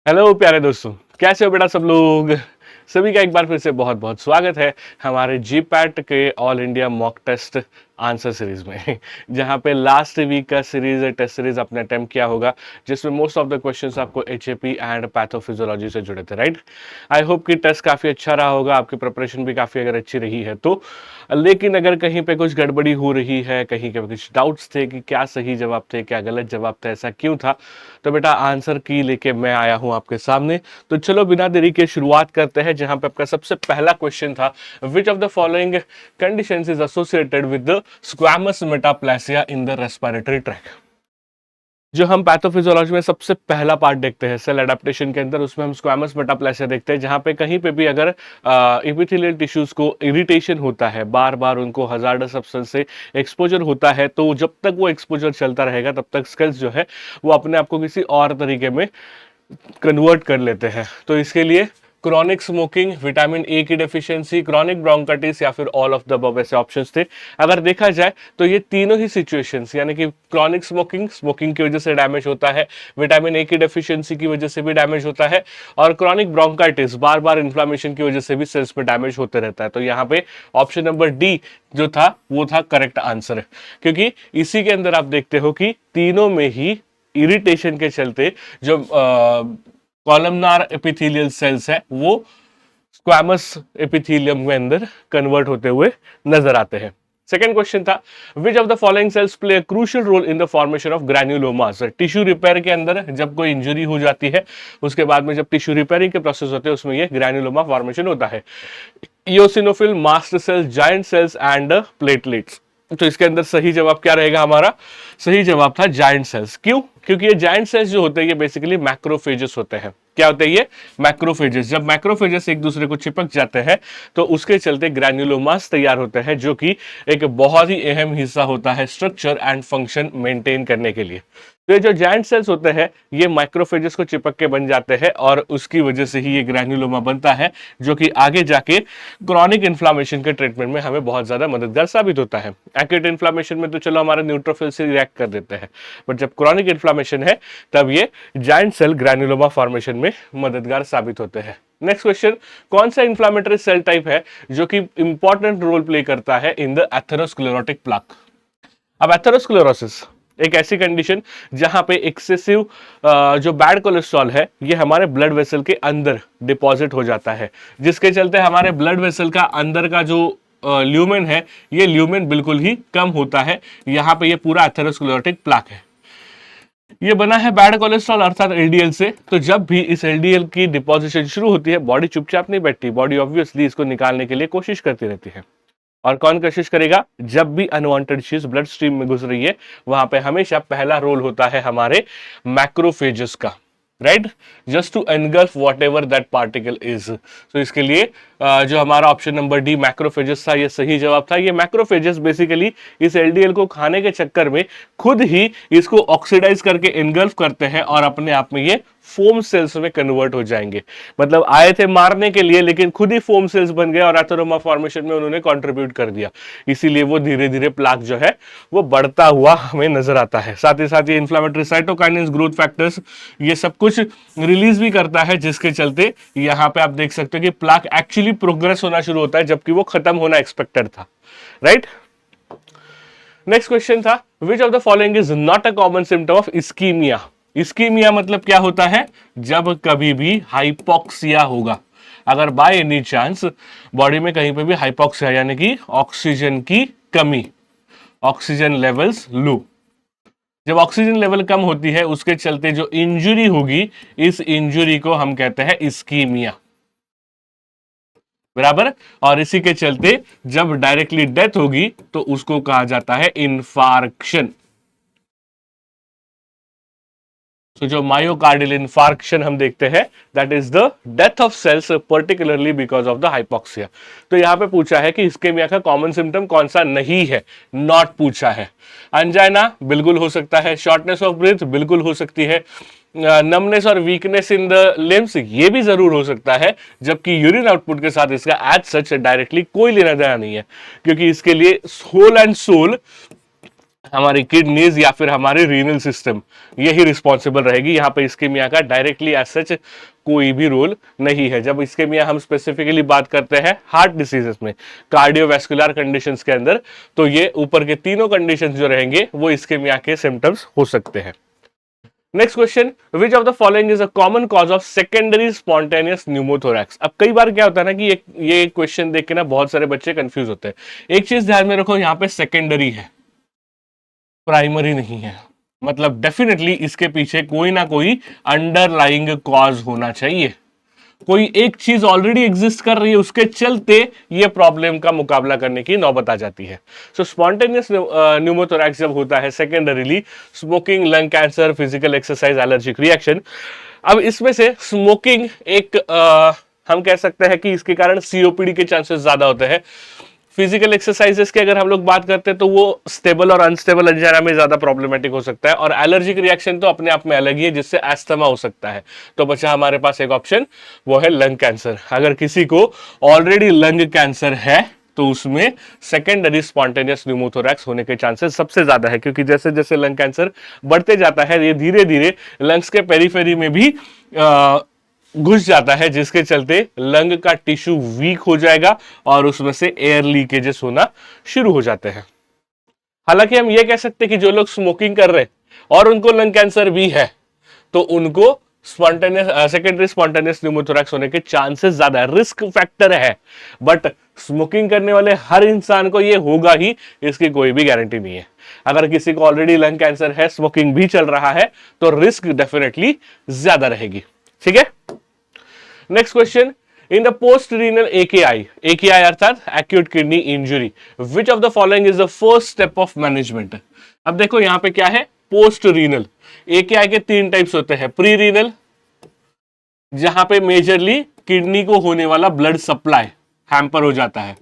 Hello प्यारे दोस्तों, कैसे हो बेटा सब लोग। सभी का एक बार फिर से बहुत बहुत स्वागत है हमारे जीपैट के all India mock test answer series में जहां पे लास्ट वीक का सीरीज टेस्ट सीरीज आपने अटेम्प्ट किया होगा, जिसमें मोस्ट ऑफ द क्वेश्चंस आपको एचएपी एंड पैथोफिजियोलॉजी से जुड़े थे, राइट। आई होप कि टेस्ट काफ़ी अच्छा रहा होगा, आपकी प्रिपरेशन भी काफ़ी अगर अच्छी रही है तो। लेकिन अगर कहीं पे कुछ गड़बड़ी हो रही है, कहीं पे कुछ डाउट्स थे कि क्या सही जवाब थे, क्या गलत जवाब थे, ऐसा क्यों था, तो बेटा आंसर की लेके मैं आया हूं आपके सामने। तो चलो बिना देरी के शुरुआत करते हैं, जहां पे आपका सबसे पहला क्वेश्चन था, which of the following conditions is associated with the squamous metaplasia in the respiratory tract. जो हम पैथोफिजियोलॉजी में सबसे पहला पार्ट देखते हैं सेल एडेप्टेशन के अंदर, उसमें हम स्क्वैमस मेटाप्लेसिया देखते हैं, जहां पे कहीं पे भी अगर एपिथेलियल टिश्यूज को इरिटेशन होता है, बार बार उनको हजार्डस सब्सटेंस से एक्सपोजर होता है, तो जब तक वो एक्सपोजर चलता रहेगा तब तक स्केल्स जो है वो अपने आप को किसी और तरीके में कन्वर्ट कर लेते हैं। तो इसके लिए क्रॉनिक स्मोकिंग, विटामिन ए की डेफिशिएंसी, क्रॉनिक ब्रोंकाइटिस या फिर ऑल ऑफ द अबव ऐसे ऑप्शंस थे। अगर देखा जाए तो ये तीनों ही सिचुएशंस, यानी कि क्रॉनिक स्मोकिंग, स्मोकिंग की वजह से डैमेज होता है, विटामिन ए की डेफिशिएंसी की वजह से भी डैमेज होता है, और क्रॉनिक ब्रोंकाइटिस बार बार इन्फ्लामेशन की वजह से भी सेल्स में डैमेज होते रहता है। तो यहाँ पे ऑप्शन नंबर डी जो था वो था करेक्ट आंसर, क्योंकि इसी के अंदर आप देखते हो कि तीनों में ही इरिटेशन के चलते जो कॉलमनार एपिथेलियल सेल्स है वो स्क्वैमस एपिथेलियम के अंदर कन्वर्ट होते हुए नजर आते हैं। सेकेंड क्वेश्चन था, which of the following cells play a crucial role in the formation of granulomas. Tissue repair के अंदर जब कोई इंजरी हो जाती है, उसके बाद में जब टिश्यू रिपेयरिंग के प्रोसेस होते हैं, उसमें ये ग्रैन्युलोमा फॉर्मेशन होता है। Eosinophil, mast cells, giant cells and platelets. तो इसके अंदर सही जवाब क्या रहेगा हमारा? सही जवाब था जायंट सेल्स। क्यों? क्योंकि ये जायंट सेल्स जो होते हैं ये बेसिकली मैक्रोफेजेस होते हैं। क्या होते हैं ये? मैक्रोफेजेस। जब मैक्रोफेजेस एक दूसरे को चिपक जाते हैं तो उसके चलते ग्रैन्युलोमास तैयार होते हैं, जो कि एक बहुत ही अहम हिस्सा होता है स्ट्रक्चर एंड फंक्शन मेंटेन करने के लिए। तो ये जो जायंट सेल्स होते हैं ये माइक्रोफेजेस को चिपक के बन जाते हैं, और उसकी वजह से ही ये ग्रैन्युलोमा बनता है, जो कि आगे जाके क्रॉनिक इन्फ्लामेशन के ट्रीटमेंट में हमें बहुत ज्यादा मददगार साबित होता है। एक्यूट इन्फ्लामेशन में तो चलो हमारे न्यूट्रोफिल से रिएक्ट कर देते हैं, बट जब क्रॉनिक इन्फ्लामेशन है तब ये जायंट सेल ग्रैन्युलोमा फॉर्मेशन में मददगार साबित होते हैं। नेक्स्ट क्वेश्चन, कौन सा इन्फ्लामेटरी सेल टाइप है जो कि इंपॉर्टेंट रोल प्ले करता है इन द एथेरोस्क्लेरोटिक प्लाक। अब एथेरोस्क्लेरोसिस एक ऐसी कंडीशन जहां पे एक्सेसिव जो बैड कोलेस्ट्रॉल है ये हमारे ब्लड वेसल के अंदर डिपॉजिट हो जाता है, जिसके चलते हमारे ब्लड वेसल का अंदर का जो ल्यूमेन है ये ल्यूमेन बिल्कुल ही कम होता है। यहाँ पे ये पूरा एथेरोस्क्लेरोटिक प्लाक है, ये बना है बैड कोलेस्ट्रॉल अर्थात एलडीएल से। तो जब भी इस एलडीएल की डिपॉजिशन शुरू होती है, बॉडी चुपचाप नहीं बैठती, बॉडी ऑब्वियसली इसको निकालने के लिए कोशिश करती रहती है। और कौन कोशिश करेगा? जब भी अनवांटेड चीज ब्लड स्ट्रीम में घुस रही है, वहां पे हमेशा पहला रोल होता है हमारे मैक्रोफेजेस का, right, just to engulf whatever that particle is. तो इसके लिए जो हमारा ऑप्शन नंबर डी मैक्रोफेजेस था ये सही जवाब था। ये मैक्रोफेजेस बेसिकली इस एलडीएल को खाने के चक्कर में खुद ही इसको ऑक्सीडाइज करके एनगल्फ करते हैं, और अपने आप में ये फोम सेल्स में कन्वर्ट हो जाएंगे। मतलब आए थे मारने के लिए, लेकिन खुद ही फोम सेल्स बन गए और एथेरोमा फॉर्मेशन में उन्होंने कंट्रीब्यूट कर दिया। इसीलिए वो धीरे धीरे प्लाक जो है वो बढ़ता हुआ हमें नजर आता है। साथ ही साथ ये इन्फ्लेमेटरी साइटोकाइनेस, ग्रोथ फैक्टर्स, ये सब कुछ रिलीज भी करता है, जिसके चलते यहाँ पे आप देख सकते हो कि प्लाक एक्चुअली प्रोग्रेस होना शुरू होता है, जबकि वो खत्म होना एक्सपेक्टेड था, राइट। नेक्स्ट क्वेश्चन था, which of the following is not a common symptom of ischaemia. Ischaemia मतलब क्या होता है? जब कभी भी हाइपोक्सिया होगा, अगर बाय एनी चांस बॉडी में कहीं पे भी हाइपोक्सिया यानी कि ऑक्सीजन की कमी, ऑक्सीजन लेवल्स लो, जब ऑक्सीजन लेवल कम होती है उसके चलते जो इंजुरी होगी, इस इंजुरी को हम कहते हैं इस्कीमिया, बराबर। और इसी के चलते जब डायरेक्टली डेथ होगी तो उसको कहा जाता है इन्फार्क्शन। तो जो मायोकार्डियल इन्फार्क्शन हम देखते हैं, that is the death of cells particularly because of the hypoxia. तो यहां पे पूछा है कि इस्केमिया का कॉमन सिम्टम कौन सा नहीं है, नॉट पूछा है। अंजाइना बिल्कुल हो सकता है, शॉर्टनेस ऑफ ब्रीथ बिल्कुल हो सकती है, नमनेस और वीकनेस इन द लिम्स ये भी जरूर हो सकता है, जबकि यूरिन आउटपुट के साथ इसका एज सच डायरेक्टली कोई लेना देना नहीं है, क्योंकि इसके लिए होल एंड सोल हमारी किडनीज या फिर हमारी रीनल सिस्टम यही रिस्पॉन्सिबल रहेगी। यहाँ पे इस्केमिया का डायरेक्टली एज सच कोई भी रोल नहीं है। जब इस्केमिया हम स्पेसिफिकली बात करते हैं हार्ट डिसीजेस में, कार्डियोवैस्कुलर कंडीशंस के अंदर, तो ये ऊपर के तीनों कंडीशंस जो रहेंगे वो इस्केमिया के सिम्टम्स हो सकते हैं। Next question, which of the following is a common cause of secondary spontaneous pneumothorax. अब कई बार क्या होता है ना कि ये क्वेश्चन देख के ना बहुत सारे बच्चे कंफ्यूज होते हैं। एक चीज ध्यान में रखो, यहाँ पे सेकेंडरी है, प्राइमरी नहीं है। मतलब डेफिनेटली इसके पीछे कोई ना कोई अंडरलाइंग कॉज होना चाहिए, कोई एक चीज ऑलरेडी एग्जिस्ट कर रही है, उसके चलते ये प्रॉब्लम का मुकाबला करने की नौबत आ जाती है। सो स्पॉन्टेनियस न्यूमोथोरैक्स जब होता है secondarily, smoking, lung cancer, physical exercise, allergic reaction. अब इसमें से स्मोकिंग एक हम कह सकते हैं कि इसके कारण सीओपीडी के चांसेस ज्यादा होते हैं। फिजिकल एक्सरसाइजेस की अगर हम लोग बात करते हैं तो वो स्टेबल और अनस्टेबल अंजाना में ज्यादा प्रॉब्लमेटिक हो सकता है। और एलर्जिक रिएक्शन तो अपने आप में अलग ही है, जिससे एस्थमा हो सकता है। तो बचा हमारे पास एक ऑप्शन, वो है लंग कैंसर। अगर किसी को ऑलरेडी लंग कैंसर है तो उसमें सेकेंडरी स्पॉन्टेनियस न्यूमोथोरैक्स होने के चांसेस सबसे ज्यादा है, क्योंकि जैसे जैसे लंग कैंसर बढ़ते जाता है ये धीरे धीरे लंग्स के पेरिफेरी में भी घुस जाता है, जिसके चलते लंग का टिश्यू वीक हो जाएगा और उसमें से एयर लीकेजेस होना शुरू हो जाते हैं। हालांकि हम ये कह सकते हैं कि जो लोग स्मोकिंग कर रहे हैं और उनको लंग कैंसर भी है, तो उनको स्पॉन्टेनियस सेकेंडरी स्पॉन्टेनियस न्यूमोथोरैक्स होने के चांसेस ज्यादा है, रिस्क फैक्टर है। बट स्मोकिंग करने वाले हर इंसान को ये होगा ही, इसकी कोई भी गारंटी नहीं है। अगर किसी को ऑलरेडी लंग कैंसर है, स्मोकिंग भी चल रहा है, तो रिस्क डेफिनेटली ज्यादा रहेगी। ठीक है, next question, in the post renal AKI अर्थात acute kidney injury, which of the following is the first step of management. अब देखो यहां पे क्या है, पोस्ट रीनल एकेआई के तीन टाइप्स होते हैं। प्री रीनल, जहां पे मेजरली किडनी को होने वाला ब्लड सप्लाई हैम्पर हो जाता है,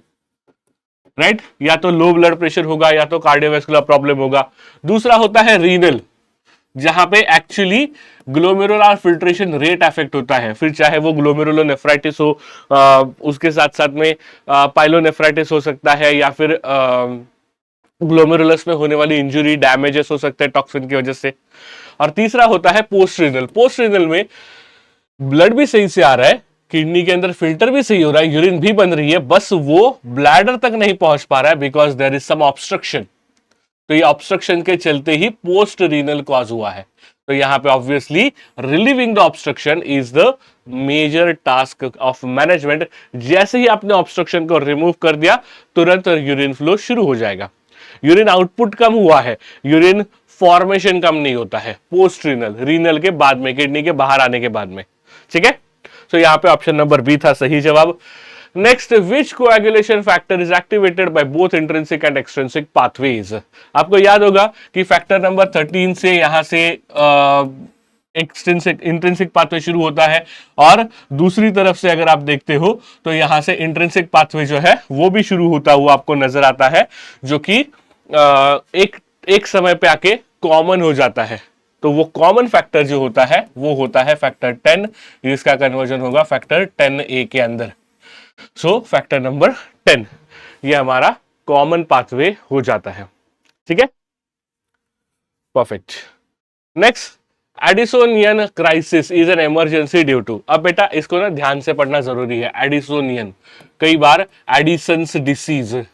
राइट, या तो लो ब्लड प्रेशर होगा या तो कार्डियोवैस्कुलर प्रॉब्लम होगा। दूसरा होता है रीनल, जहां पे actually glomerular filtration rate affect होता है, फिर चाहे वो ग्लोमेरुलोनेफ्राइटिस हो, उसके साथ साथ में पाइलोनेफ्राइटिस हो सकता है, या फिर ग्लोमेरुलस में होने वाली इंजुरी, डैमेजेस हो सकते हैं टॉक्सिन की वजह से। और तीसरा होता है पोस्ट रीनल। पोस्ट रीनल में ब्लड भी सही से आ रहा है, किडनी के अंदर फिल्टर भी सही हो रहा है, यूरिन भी बन रही है, बस वो ब्लैडर तक नहीं पहुंच पा रहा है because there is some obstruction. तो ये ऑब्स्ट्रक्शन के चलते ही पोस्ट रीनल कॉज हुआ है। तो यहां पे obviously relieving the obstruction is the major task of management. जैसे ही आपने ऑब्स्ट्रक्शन को रिमूव कर दिया, तुरंत यूरिन फ्लो शुरू हो जाएगा। यूरिन आउटपुट कम हुआ है, यूरिन फॉर्मेशन कम नहीं होता है पोस्ट रीनल, रीनल के बाद में, किडनी के बाहर आने के बाद में। ठीक है, तो यहां पे ऑप्शन नंबर बी था सही जवाब। Next, which coagulation factor is activated by both intrinsic and extrinsic pathways. आपको याद होगा कि फैक्टर नंबर 13 से यहां से एक्सट्रिंसिक इंट्रिंसिक पाथवे शुरू होता है, और दूसरी तरफ से अगर आप देखते हो तो यहां से इंट्रिंसिक पाथवे जो है वो भी शुरू होता हुआ आपको नजर आता है, जो कि एक समय पे आके कॉमन हो जाता है। तो वो कॉमन फैक्टर जो होता है वो होता है फैक्टर 10, इसका कन्वर्जन होगा फैक्टर 10A के अंदर। सो फैक्टर नंबर 10 ये हमारा कॉमन पाथवे हो जाता है। ठीक है, perfect. Next, Addisonian crisis is an emergency due to. अब बेटा इसको ना ध्यान से पढ़ना जरूरी है। एडिसोनियन, कई बार एडिसन्स डिसीज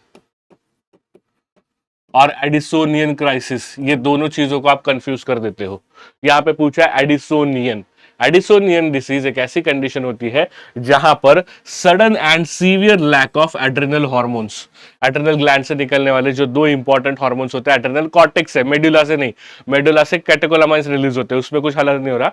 और एडिसोनियन क्राइसिस, ये दोनों चीजों को आप कंफ्यूज कर देते हो। यहां पे पूछा है एडिसोनियन। एडिसोनियन डिसीज एक ऐसी कंडीशन होती है जहां पर sudden and severe lack of adrenal hormones, adrenal gland से निकलने वाले जो दो इंपॉर्टेंट हार्मोन्स होते हैं, एड्रिनल कॉर्टेक्स है, मेडुला से नहीं, मेडुला से कैटेकोलामाइंस रिलीज होते हैं, उसमें कुछ हालत नहीं हो रहा।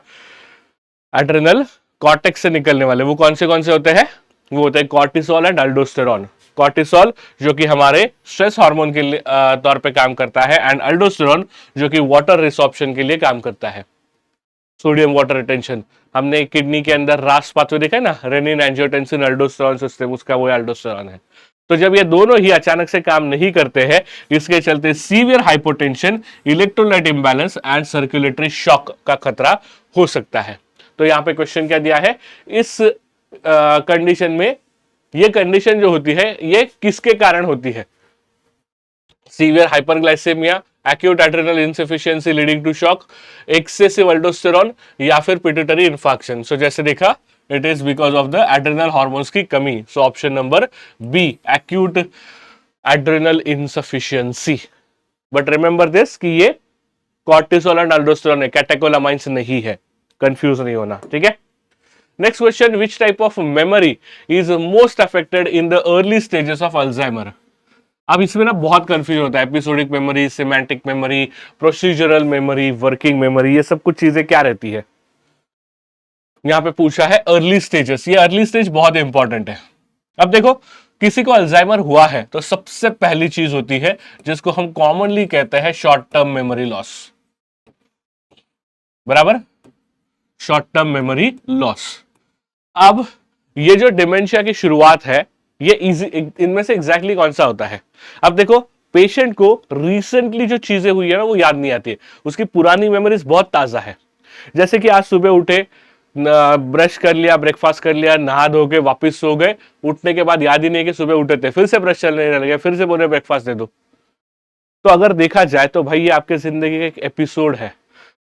एड्रिनल कॉर्टेक्स से निकलने वाले वो कौन से होते हैं, वो होते हैं कॉर्टिसोल एंड अल्डोस्टेरॉन। कॉर्टिसोल जो कि हमारे स्ट्रेस हार्मोन के तौर पे काम करता है, एंड अल्डोस्टेरॉन जो कि वाटर रिसॉर्प्शन के लिए काम करता है, सोडियम वाटर रिटेंशन। हमने किडनी के अंदर रास पाथवे देखा है ना, रेनिन एंजियोटेंसिन अल्डोस्टेरॉन सिस्टम, उसका वो अल्डोस्टेरॉन है। तो जब ये दोनों ही अचानक से काम नहीं करते हैं, इसके चलते severe hypotension, electrolyte imbalance and circulatory shock का खतरा हो सकता है। तो यहाँ पे क्वेश्चन क्या दिया है, इस कंडीशन में, ये कंडीशन जो होती है ये किसके कारण होती है, severe hyperglycaemia acute adrenal insufficiency leading to shock, excessive aldosterone, या फिर पिट्यूटरी इन्फार्क्शन। सो जैसे देखा, it is because of the adrenal hormones की कमी। So option number B, acute adrenal insufficiency. But remember this कि ये कॉर्टिसोल एंड अल्डोस्टेरॉन है, catecholamines नहीं है, कंफ्यूज नहीं होना, ठीक है। Next question, which type of memory is most affected in the early stages of Alzheimer. अब इसमें ना बहुत कंफ्यूजन होता है, episodic memory, semantic memory, procedural memory, working memory, ये सब कुछ चीजें क्या रहती है। यहां पे पूछा है अर्ली स्टेजेस, ये अर्ली स्टेज बहुत इंपॉर्टेंट है। अब देखो, किसी को अल्जाइमर हुआ है तो सबसे पहली चीज होती है जिसको हम कॉमनली कहते हैं शॉर्ट टर्म मेमोरी लॉस, बराबर, शॉर्ट टर्म मेमोरी लॉस। अब ये जो डिमेंशिया की शुरुआत है, ये इनमें से एग्जैक्टली कौन सा होता है। अब देखो, पेशेंट को रिसेंटली जो चीजें हुई है ना वो याद नहीं आती है, उसकी पुरानी मेमोरीज बहुत ताजा है। जैसे कि आज सुबह उठे, ब्रश कर लिया, ब्रेकफास्ट कर लिया, नहा धो के वापिस सो गए, उठने के बाद याद ही नहीं कि सुबह उठे थे, फिर से ब्रश चलने लगे, फिर से बोले ब्रेकफास्ट दे दो। तो अगर देखा जाए तो भाई ये आपके जिंदगी का एक एपिसोड है।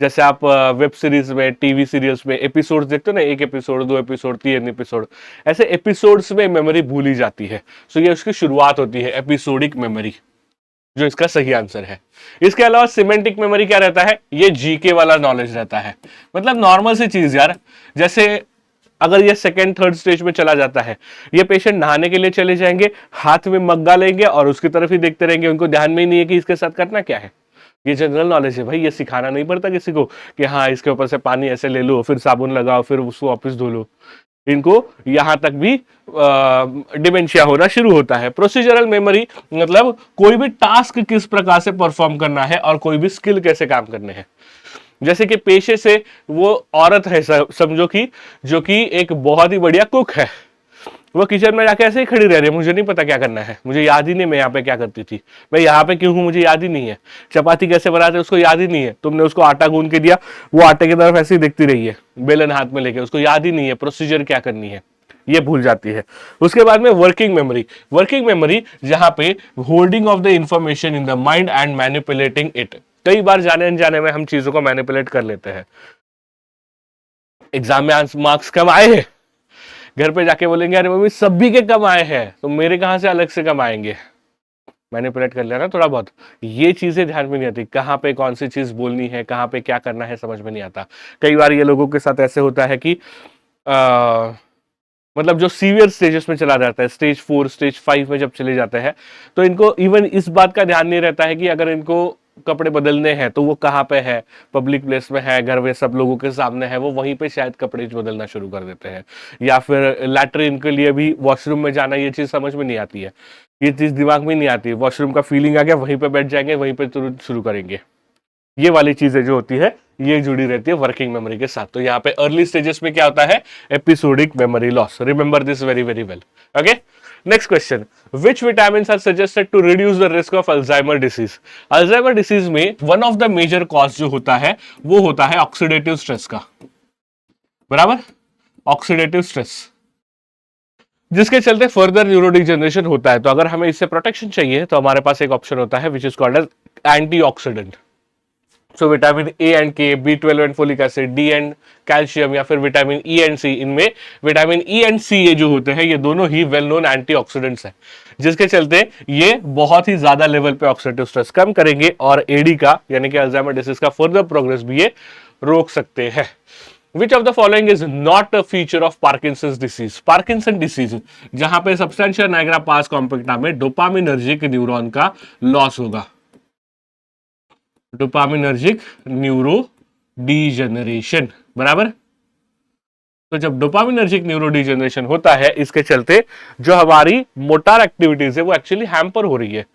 जैसे आप वेब सीरीज में, टीवी सीरियल्स में एपिसोड्स देखते हो ना, एक एपिसोड, दो एपिसोड, तीन एपिसोड, ऐसे एपिसोड्स में मेमोरी भूली जाती है। सो ये उसकी शुरुआत होती है, एपिसोडिक मेमोरी, जो इसका सही आंसर है। इसके अलावा सिमेंटिक मेमोरी क्या रहता है, ये जीके वाला नॉलेज रहता है, मतलब नॉर्मल सी चीज यार। जैसे अगर ये सेकेंड थर्ड स्टेज में चला जाता है, ये पेशेंट नहाने के लिए चले जाएंगे, हाथ में मग्गा लेंगे और उसकी तरफ ही देखते रहेंगे, उनको ध्यान में ही नहीं है कि इसके साथ करना क्या है। ये जनरल नॉलेज है भाई, ये सिखाना नहीं पड़ता किसी को कि हाँ इसके ऊपर से पानी ऐसे ले लो, फिर साबुन लगाओ, फिर उसको वापस धो लो। इनको यहां तक भी डिमेंशिया होना शुरू होता है। प्रोसीजरल मेमोरी मतलब कोई भी टास्क किस प्रकार से परफॉर्म करना है और कोई भी स्किल कैसे काम करने हैं। जैसे कि पेशे से वो औरत है, समझो कि जो कि एक बहुत ही बढ़िया कुक है, वो किचन में जाके ऐसे ही खड़ी रह रही है, मुझे नहीं पता क्या करना है, मुझे याद ही नहीं मैं यहाँ पे क्या करती थी, मैं यहाँ पे क्यों हूँ मुझे याद ही नहीं है, चपाती कैसे बनाते उसको याद ही नहीं है, तुमने उसको आटा गूंद के दिया, वो आटे की तरफ ऐसे ही देखती रही है बेलन हाथ में लेके, उसको याद ही नहीं है प्रोसीजर क्या करनी है, ये भूल जाती है। उसके बाद में वर्किंग मेमोरी, वर्किंग मेमोरी जहां पे holding of the information in the mind and manipulating it. कई बार जाने अनजाने में हम चीजों को मैनिपुलेट कर लेते हैं। एग्जाम में मार्क्स कम आए हैं, घर पे जाके बोलेंगे अरे मम्मी सभी के कम आए हैं तो मेरे कहां से अलग से कम आएंगे। मैनिपुलेट कर लिया ना थोड़ा बहुत। ये चीजें ध्यान में नहीं आती, कहाँ पे कौन सी चीज बोलनी है, कहाँ पे क्या करना है, समझ में नहीं आता। कई बार ये लोगों के साथ ऐसे होता है कि मतलब जो सीवियर स्टेजेस में चला जाता है, स्टेज 4 स्टेज 5 में जब चले जाते हैं, तो इनको इवन इस बात का ध्यान नहीं रहता है कि अगर इनको कपड़े बदलने हैं तो वो कहाँ पे है, पब्लिक प्लेस में है, घर में सब लोगों के सामने है, वो वहीं पे शायद कपड़े बदलना शुरू कर देते हैं। या फिर लैट्रिन के लिए भी वॉशरूम में जाना, ये चीज समझ में नहीं आती है, ये चीज दिमाग में नहीं आती, वॉशरूम का फीलिंग आ गया वहीं पे बैठ जाएंगे, वहीं पे तुरंत शुरू करेंगे। ये वाली चीजें जो होती है ये जुड़ी रहती है वर्किंग मेमोरी के साथ। तो यहाँ पे अर्ली स्टेजेस में क्या होता है, episodic memory loss. Remember this very very well. Okay, next question, which vitamins are suggested to reduce the risk of Alzheimer disease. Alzheimer disease में one of the major cause जो होता है वो होता है ऑक्सीडेटिव स्ट्रेस का, बराबर, oxidative stress, जिसके चलते फर्दर न्यूरोडिजेनरेशन होता है। तो अगर हमें इससे प्रोटेक्शन चाहिए तो हमारे पास एक ऑप्शन होता है which is called as antioxidant. So vitamin A and K, B12 and folic acid, D and calcium, या फिर विटामिन ई एंड सी, इनमें विटामिन ई एंड सी ये जो होते हैं ये दोनों ही वेल नोन एंटीऑक्सीडेंट्स हैं, जिसके चलते ये बहुत ही ज्यादा लेवल पे ऑक्सीडेटिव स्ट्रेस कम करेंगे और एडी का यानी कि अल्जाइमर डिसीज का फर्दर प्रोग्रेस भी ये रोक सकते हैं। Which of the following is not a feature of Parkinson's disease? Parkinson disease जहां पे सब्सटेंशिया नाइग्रा पास कॉम्पैक्टा में डोपामिनर्जिक न्यूरॉन का लॉस होगा, डोपामिनर्जिक न्यूरो डीजेनरेशन, बराबर। तो जब डोपामिनर्जिक न्यूरो डीजेनरेशन होता है, इसके चलते जो हमारी मोटार एक्टिविटीज है वो एक्चुअली हैम्पर हो रही है।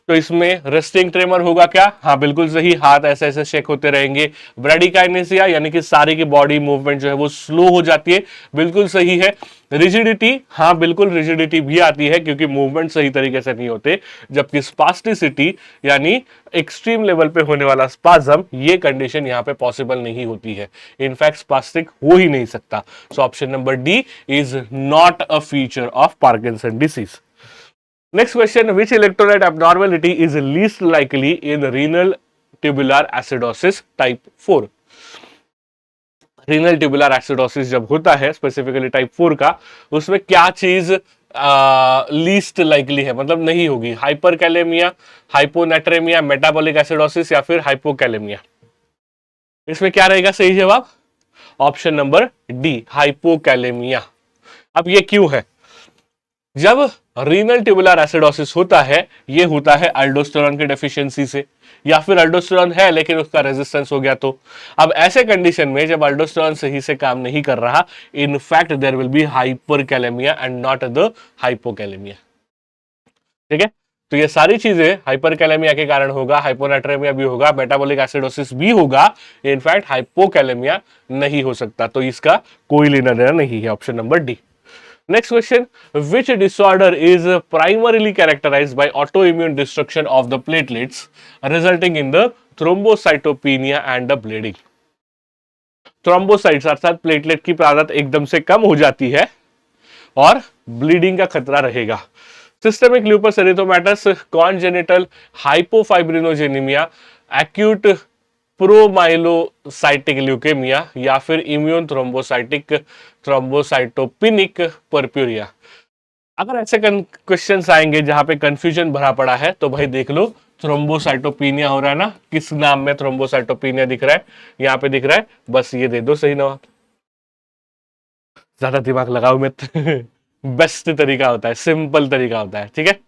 तो इसमें रेस्टिंग ट्रेमर होगा क्या, हाँ बिल्कुल सही, हाथ ऐसे ऐसे शेक होते रहेंगे। ब्रेडिकाइनेसिया यानी कि सारी की बॉडी मूवमेंट जो है वो स्लो हो जाती है, बिल्कुल सही है। रिजिडिटी, हाँ बिल्कुल रिजिडिटी भी आती है क्योंकि मूवमेंट सही तरीके से नहीं होते। जबकि स्पास्टिसिटी यानी एक्सट्रीम लेवल पे होने वाला स्पाज्म, ये कंडीशन यहाँ पे पॉसिबल नहीं होती है, इनफैक्ट स्पास्टिक हो ही नहीं सकता। सो option number D is not a feature of Parkinson disease. Next question, which electrolyte abnormality is least likely in renal tubular acidosis type 4? Renal tubular acidosis जब होता है स्पेसिफिकली टाइप 4 का, उसमें क्या चीज लीस्ट लाइकली है, मतलब नहीं होगी? हाइपरकैलेमिया, हाइपोनेट्रेमिया, मेटाबॉलिक एसिडोसिस या फिर हाइपोकैलेमिया? इसमें क्या रहेगा सही जवाब? Option number D, hypokalemia. अब ये क्यों है? जब रीनल ट्यूबुलर एसिडोसिस होता है, ये होता है अल्डोस्टेरॉन की डेफिशिएंसी से, या फिर अल्डोस्टेरॉन है लेकिन उसका रेजिस्टेंस हो गया तो। अब ऐसे कंडीशन में जब अल्डोस्टेरॉन सही से काम नहीं कर रहा, in fact there will be hyperkalaemia and not the hypokalaemia. ठीक है, तो ये सारी चीजें हाइपरकैलेमिया के कारण होगा, हाइपोनेट्रेमिया भी होगा, मेटाबॉलिक एसिडोसिस भी होगा, इनफैक्ट हाइपोकैलेमिया नहीं हो सकता। तो इसका कोई लेना देना नहीं है, option number D. Next question, which disorder is primarily characterized by autoimmune destruction of the platelets resulting in the thrombocytopenia and the bleeding? Thrombocytes अर्थात प्लेटलेट की तादाद एकदम से कम हो जाती है और ब्लीडिंग का खतरा रहेगा। Systemic lupus erythematosus, congenital hypofibrinogenaemia, acute promyelocytic leukaemia या फिर इम्यून थ्रोम्बोसाइटिक थ्रोम्बोसाइटोपिनिक परप्यूरिया? अगर ऐसे क्वेश्चंस आएंगे जहां पे कंफ्यूजन भरा पड़ा है तो भाई देख लो, थ्रोम्बोसाइटोपिनिया हो रहा है ना, किस नाम में थ्रोम्बोसाइटोपिनिया दिख रहा है? यहाँ पे दिख रहा है, बस ये दे दो सही जवाब। ज्यादा दिमाग लगाओ मत बेस्ट तरीका होता है, सिंपल तरीका होता है, ठीक है,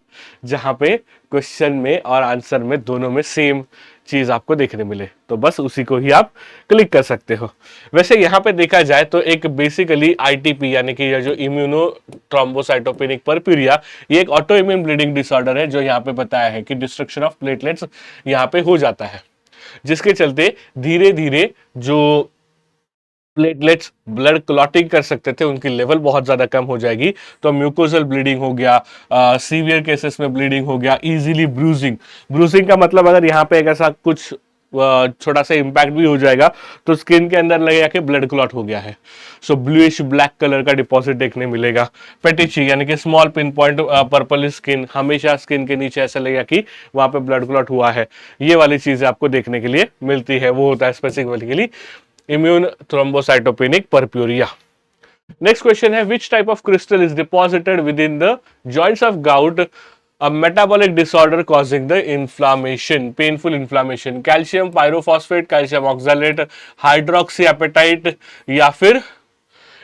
जहां पे क्वेश्चन में और आंसर में दोनों में सेम चीज आपको देखने मिले, तो बस उसी को ही आप क्लिक कर सकते हो। वैसे यहां पे देखा जाए तो एक बेसिकली आईटीपी यानी कि जो इम्यूनो थ्रोम्बोसाइटोपेनिक परप्यूरिया, ये एक ऑटो इम्यून ब्लीडिंग डिसऑर्डर है जो यहाँ पे बताया है कि डिस्ट्रक्शन ऑफ प्लेटलेट्स यहाँ पे हो जाता है, जिसके चलते धीरे धीरे जो प्लेटलेट्स ब्लड क्लॉटिंग कर सकते थे उनकी लेवल बहुत ज्यादा कम हो जाएगी। तो म्यूकोजल ब्लीडिंग हो गया, सीवियर केसेस में ब्लीडिंग हो गया, इजीली ब्रूजिंग। ब्रूजिंग का मतलब अगर यहाँ पे एक ऐसा कुछ छोटा सा इंपैक्ट भी हो जाएगा तो स्किन के अंदर लगेगा कि ब्लड क्लॉट हो गया है। सो ब्लूइश ब्लैक कलर का डिपॉजिट देखने मिलेगा। पेटिची यानी कि small pin point purple skin, हमेशा स्किन के नीचे ऐसा लगेगा कि वहां पे ब्लड क्लॉट हुआ है। ये वाली चीजें आपको देखने के लिए मिलती है, वो होता है specifically immune thrombocytopenic purpura. Next question है, which type of crystal is deposited within the joints of gout, a metabolic disorder causing the inflammation, painful inflammation? Calcium pyrophosphate, calcium oxalate, hydroxyapatite या फिर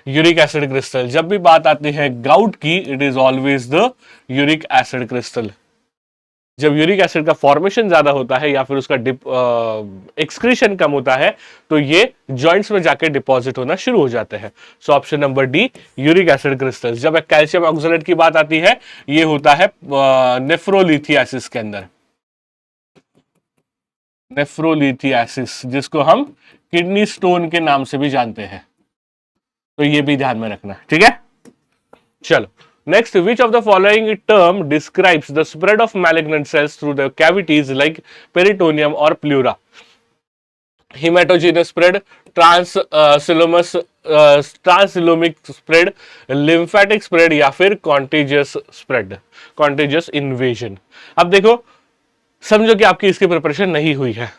यूरिक एसिड क्रिस्टल? जब भी बात आती है gout की, it is always the uric acid crystal. जब uric acid का फॉर्मेशन ज्यादा होता है या फिर उसका एक्सक्रीशन कम होता है तो ये जॉइंट्स में जाकर डिपॉजिट होना शुरू हो जाते हैं। सो option number D, uric acid crystals. जब कैल्शियम ऑक्सलेट की बात आती है, ये होता है नेफ्रोलिथियासिस के अंदर, नेफ्रोलिथियासिस जिसको हम किडनी स्टोन के नाम से भी जानते हैं, तो ये भी ध्यान में रखना, ठीक है। चलो next, which of the following term describes the spread of malignant cells through the cavities like peritoneum or pleura? Hematogenous spread, transcoelomic spread, lymphatic spread या फिर कॉन्टेजियस स्प्रेड, कॉन्टेजियस इन्वेजन? अब देखो, समझो कि आपकी इसकी प्रिपरेशन नहीं हुई है,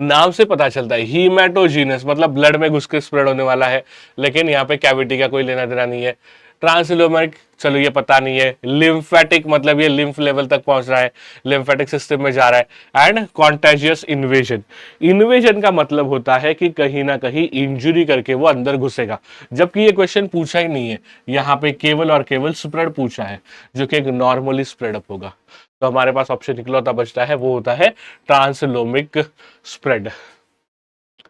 नाम से पता चलता है हीमेटोजीनस मतलब ब्लड में घुस के स्प्रेड होने वाला है, लेकिन यहाँ पे कैविटी का कोई लेना देना नहीं है। ट्रांसलोमिक, चलो ये पता नहीं है। लिम्फेटिक मतलब ये लिम्फ लेवल तक पहुंच रहा है, लिम्फेटिक सिस्टम में जा रहा है। एंड कॉन्टेजियस इन्वेजन, इन्वेजन का मतलब होता है कि कहीं ना कहीं इंजुरी करके वो अंदर घुसेगा, जबकि ये क्वेश्चन पूछा ही नहीं है, यहाँ पे केवल और केवल स्प्रेड पूछा है जो कि एक नॉर्मली स्प्रेड अप होगा। तो हमारे पास ऑप्शन इकलौता बचता है, वो होता है ट्रांसलोमिक स्प्रेड।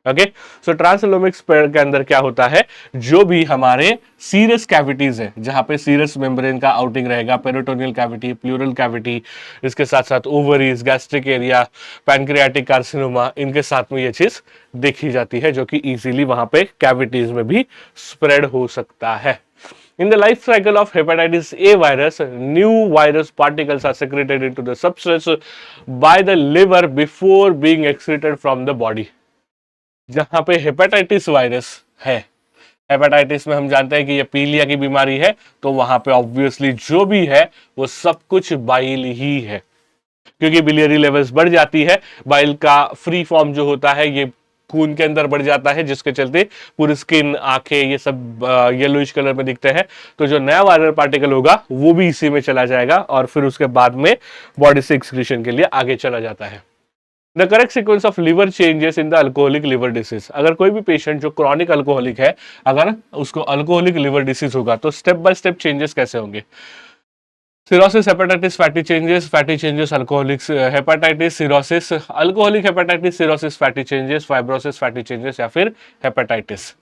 ओके, सो ट्रांसलोमिक स्प्रेड के अंदर क्या होता है, जो भी हमारे सीरस कैविटीज है, जहां पे सीरस मेम्ब्रेन का आउटिंग रहेगा, पेरिटोनियल कैविटी, प्लूरल कैविटी, इसके साथ साथ ovaries, gastric area, pancreatic carcinoma, इनके साथ में ये चीज देखी जाती है, जो कि इजीली वहां पे कैविटीज में भी स्प्रेड हो सकता है। In the life cycle of hepatitis A virus, new virus particles are secreted into the substance by the liver before being excreted from the body. जहां पे हेपेटाइटिस वायरस है, हेपेटाइटिस में हम जानते हैं कि ये पीलिया की बीमारी है, तो वहां पे ऑब्वियसली जो भी है वो सब कुछ बाइल ही है, क्योंकि बिलियरी लेवल्स बढ़ जाती है, बाइल का फ्री फॉर्म जो होता है ये खून के अंदर बढ़ जाता है, जिसके चलते पूरी स्किन, आंखें, ये सब येलोइश कलर में दिखते हैं। तो जो नया वायरल पार्टिकल होगा वो भी इसी में चला जाएगा और फिर उसके बाद में बॉडी से एक्सक्रीशन के लिए आगे चला जाता है। The correct sequence of liver changes in the alcoholic liver disease. अगर कोई भी पेशेंट जो क्रॉनिक अल्कोहलिक है, अगर उसको अल्कोहलिक लिवर डिसीज होगा तो स्टेप बाय स्टेप चेंजेस कैसे होंगे? Cirrhosis, hepatitis, fatty changes, alcoholic hepatitis, cirrhosis, alcoholic hepatitis, cirrhosis, fatty changes, fibrosis, fatty changes या फिर हेपेटाइटिस।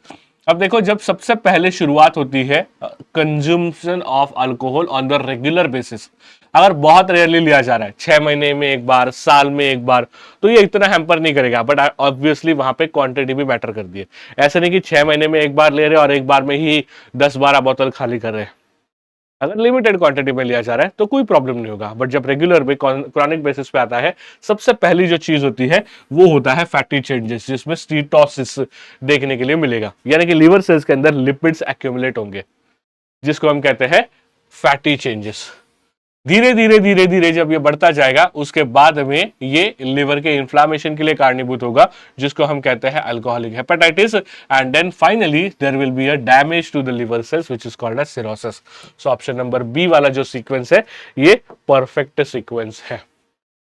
अब देखो, जब सबसे पहले शुरुआत होती है consumption of alcohol on the regular basis, अगर बहुत रेयरली लिया जा रहा है, 6 महीने में एक बार, साल में एक बार, तो ये इतना हैम्पर नहीं करेगा, बट ऑब्वियसली वहां पे क्वांटिटी भी मैटर करती है। ऐसे नहीं कि 6 महीने में एक बार ले रहे और एक बार में ही 10-12 बोतल खाली कर रहे हैं। अगर लिमिटेड क्वांटिटी में लिया जा रहा है तो कोई प्रॉब्लम नहीं होगा, बट जब रेगुलर पे क्रॉनिक बेसिस पे आता है, सबसे पहली जो चीज होती है वो होता है फैटी चेंजेस, जिसमें स्टीटोसिस देखने के लिए मिलेगा, यानी कि लीवर सेल्स के अंदर लिपिड्स एक्यूमुलेट होंगे, जिसको हम कहते हैं फैटी चेंजेस। धीरे धीरे धीरे धीरे जब ये बढ़ता जाएगा, उसके बाद में ये लिवर के इन्फ्लामेशन के लिए कारणीभूत होगा, जिसको हम कहते हैं alcoholic hepatitis, and then finally there will be a damage to the liver cells which is called as cirrhosis. So option number B वाला जो सीक्वेंस है ये परफेक्ट सीक्वेंस है।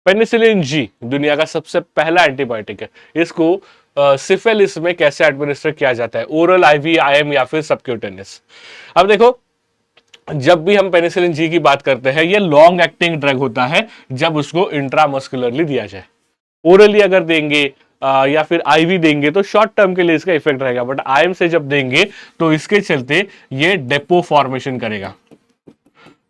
पेनिसिलिन जी दुनिया का सबसे पहला एंटीबायोटिक है। इसको सिफिलिस में कैसे एडमिनिस्टर किया जाता है? ओरल, आईवी, आईएम या फिर सबक्यूटेनियस? अब देखो, जब भी हम पेनिसिलिन जी की बात करते हैं, ये लॉन्ग एक्टिंग ड्रग होता है जब उसको इंट्रामस्कुलरली दिया जाए। ओरली अगर देंगे या फिर आईवी देंगे तो शॉर्ट टर्म के लिए इसका इफेक्ट रहेगा, बट आईएम से जब देंगे तो इसके चलते ये डेपो फॉर्मेशन करेगा,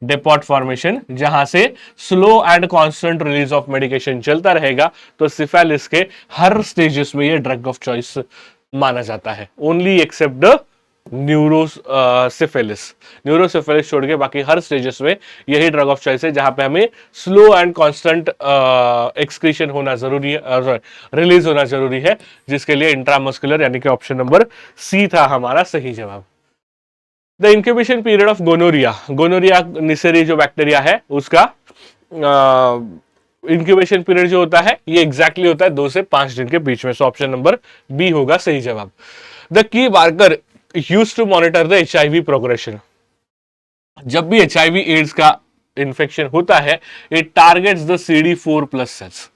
डेपोट फॉर्मेशन, जहां से slow and constant release of medication चलता रहेगा। तो सिफिलिस के हर स्टेजेस में ये ड्रग ऑफ चॉइस माना जाता है, ओनली एक्सेप्ट द न्यूरोसिफिलिस। न्यूरोसिफिलिस छोड़ के बाकी हर स्टेजेस में यही ड्रग ऑफ चॉइस है, जहां पे हमें स्लो एंड कांस्टेंट एक्सक्रीशन होना जरूरी है, रिलीज होना जरूरी है, जिसके लिए इंट्रामस्कुलर, यानी कि ऑप्शन नंबर सी था हमारा सही जवाब। The incubation period of gonorrhoea, gonorrhoea Neisseria जो बैक्टीरिया है उसका इंक्यूबेशन पीरियड जो होता है ये एग्जैक्टली होता है 2 से 5 दिन के बीच में। सो ऑप्शन नंबर बी होगा सही जवाब। The key marker used to monitor the HIV progression. जब भी एचआईवी एड्स का इंफेक्शन होता है, it targets the CD4+ cells.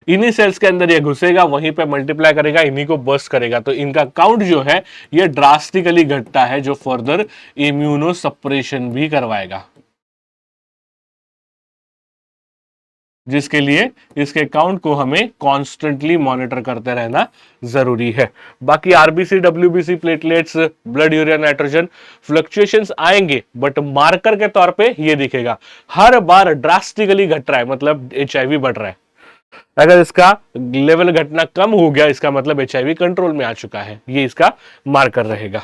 इन्हीं सेल्स के अंदर ये घुसेगा, वहीं पे मल्टीप्लाई करेगा, इन्हीं को बर्स्ट करेगा, तो इनका काउंट जो है ये ड्रास्टिकली घटता है, जो फर्दर इम्यूनो सप्रेशन भी करवाएगा, जिसके लिए इसके काउंट को हमें कॉन्स्टेंटली मॉनिटर करते रहना जरूरी है। बाकी RBC, WBC, platelets, blood urea nitrogen fluctuations आएंगे, बट मार्कर के तौर पे ये दिखेगा हर बार ड्रास्टिकली घट रहा है, मतलब एचआईवी बढ़ रहा है। अगर इसका लेवल घटना कम हो गया, इसका मतलब एचआईवी कंट्रोल में आ चुका है, ये इसका मार्कर रहेगा।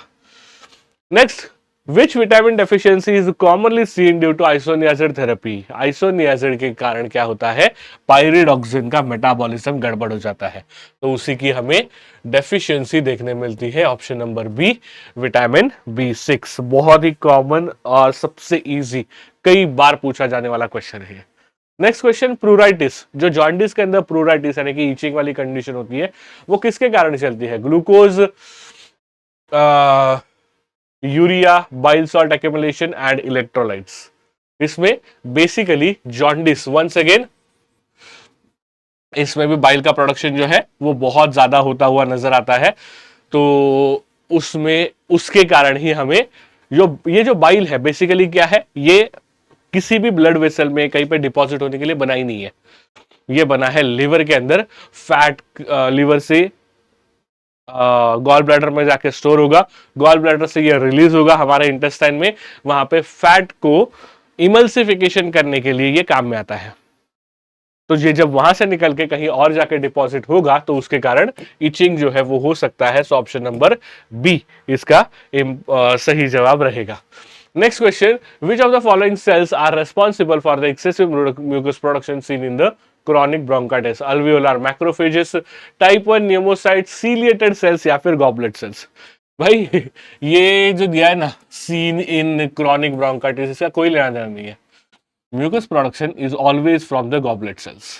Next, which vitamin deficiency is commonly seen due to isoniazid therapy? Isoniazid के कारण क्या होता है? पायरिडॉक्सिन का मेटाबॉलिज्म गड़बड़ हो जाता है, तो उसी की हमें डेफिशिएंसी देखने मिलती है। Option number B, vitamin B6। बहुत ही कॉमन और सबसे इजी, कई बार पूछा जाने वाला क्वेश्चन है। Next question, pruritus. जो जॉन्डिस के अंदर प्रूराइटिस यानी कि ईचिंग वाली कंडीशन होती है, वो किसके कारण चलती है? Glucose, urea, bile salt accumulation and electrolytes. इसमें बेसिकली जॉन्डिस, वंस अगेन इसमें भी बाइल का प्रोडक्शन जो है वो बहुत ज्यादा होता हुआ नजर आता है, तो उसमें उसके कारण ही हमें ये जो बाइल है बेसिकली क्या है, ये किसी भी ब्लड वेसल में कहीं पे डिपॉजिट होने के लिए बना ही नहीं है, ये बना है लिवर के अंदर, फैट लिवर से गॉल ब्लैडर में जाके स्टोर होगा, गॉल ब्लैडर से ये रिलीज होगा हमारे इंटेस्टाइन में, वहां पे फैट को इमल्सिफिकेशन करने के लिए ये काम में आता है। तो ये जब वहां से निकल के कहीं और जाके डिपॉजिट होगा तो उसके कारण इचिंग जो है वो हो सकता है। सो ऑप्शन नंबर बी इसका सही जवाब रहेगा। Next question, which of the following cells are responsible for the excessive mucus production seen in the chronic bronchitis? Alveolar macrophages, type 1 pneumocyte, ciliated cells या फिर गॉबलेट सेल्स? भाई ये जो दिया है ना, सीन इन क्रॉनिक ब्रोंकाइटिस, इसका कोई लेना देना नहीं है। Mucus production is always from the goblet cells,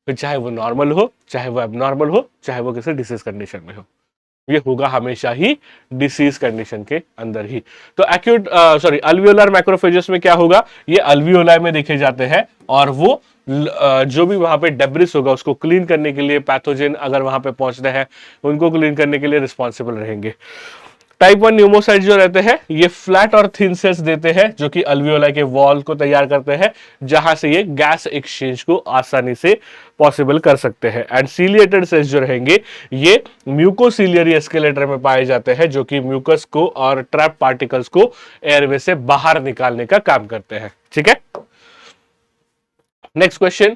फिर चाहे वो नॉर्मल हो, चाहे वो एबनॉर्मल हो, चाहे वो किसी डिसीज कंडीशन में हो, ये होगा हमेशा ही डिसीज कंडीशन के अंदर ही। तो एक्यूट अल्वियोलर मैक्रोफेजेस में क्या होगा, ये अल्वियोलाई में देखे जाते हैं और वो जो भी वहां पे डेब्रिस होगा उसको क्लीन करने के लिए, पैथोजन अगर वहां पे पहुंचते हैं उनको क्लीन करने के लिए रिस्पॉन्सिबल रहेंगे। टाइप 1 न्यूमोसाइट जो रहते हैं ये फ्लैट और थिन सेल्स देते हैं जो कि अल्वियोलाई के वॉल को तैयार करते हैं, जहां से ये गैस एक्सचेंज को आसानी से पॉसिबल कर सकते हैं। एंड सीलिएटेड सेल्स जो रहेंगे ये म्यूकोसिलियरी एस्केलेटर में पाए जाते हैं, जो कि म्यूकस को और ट्रैप पार्टिकल्स को एयरवे से बाहर निकालने का काम करते हैं। ठीक है, next question,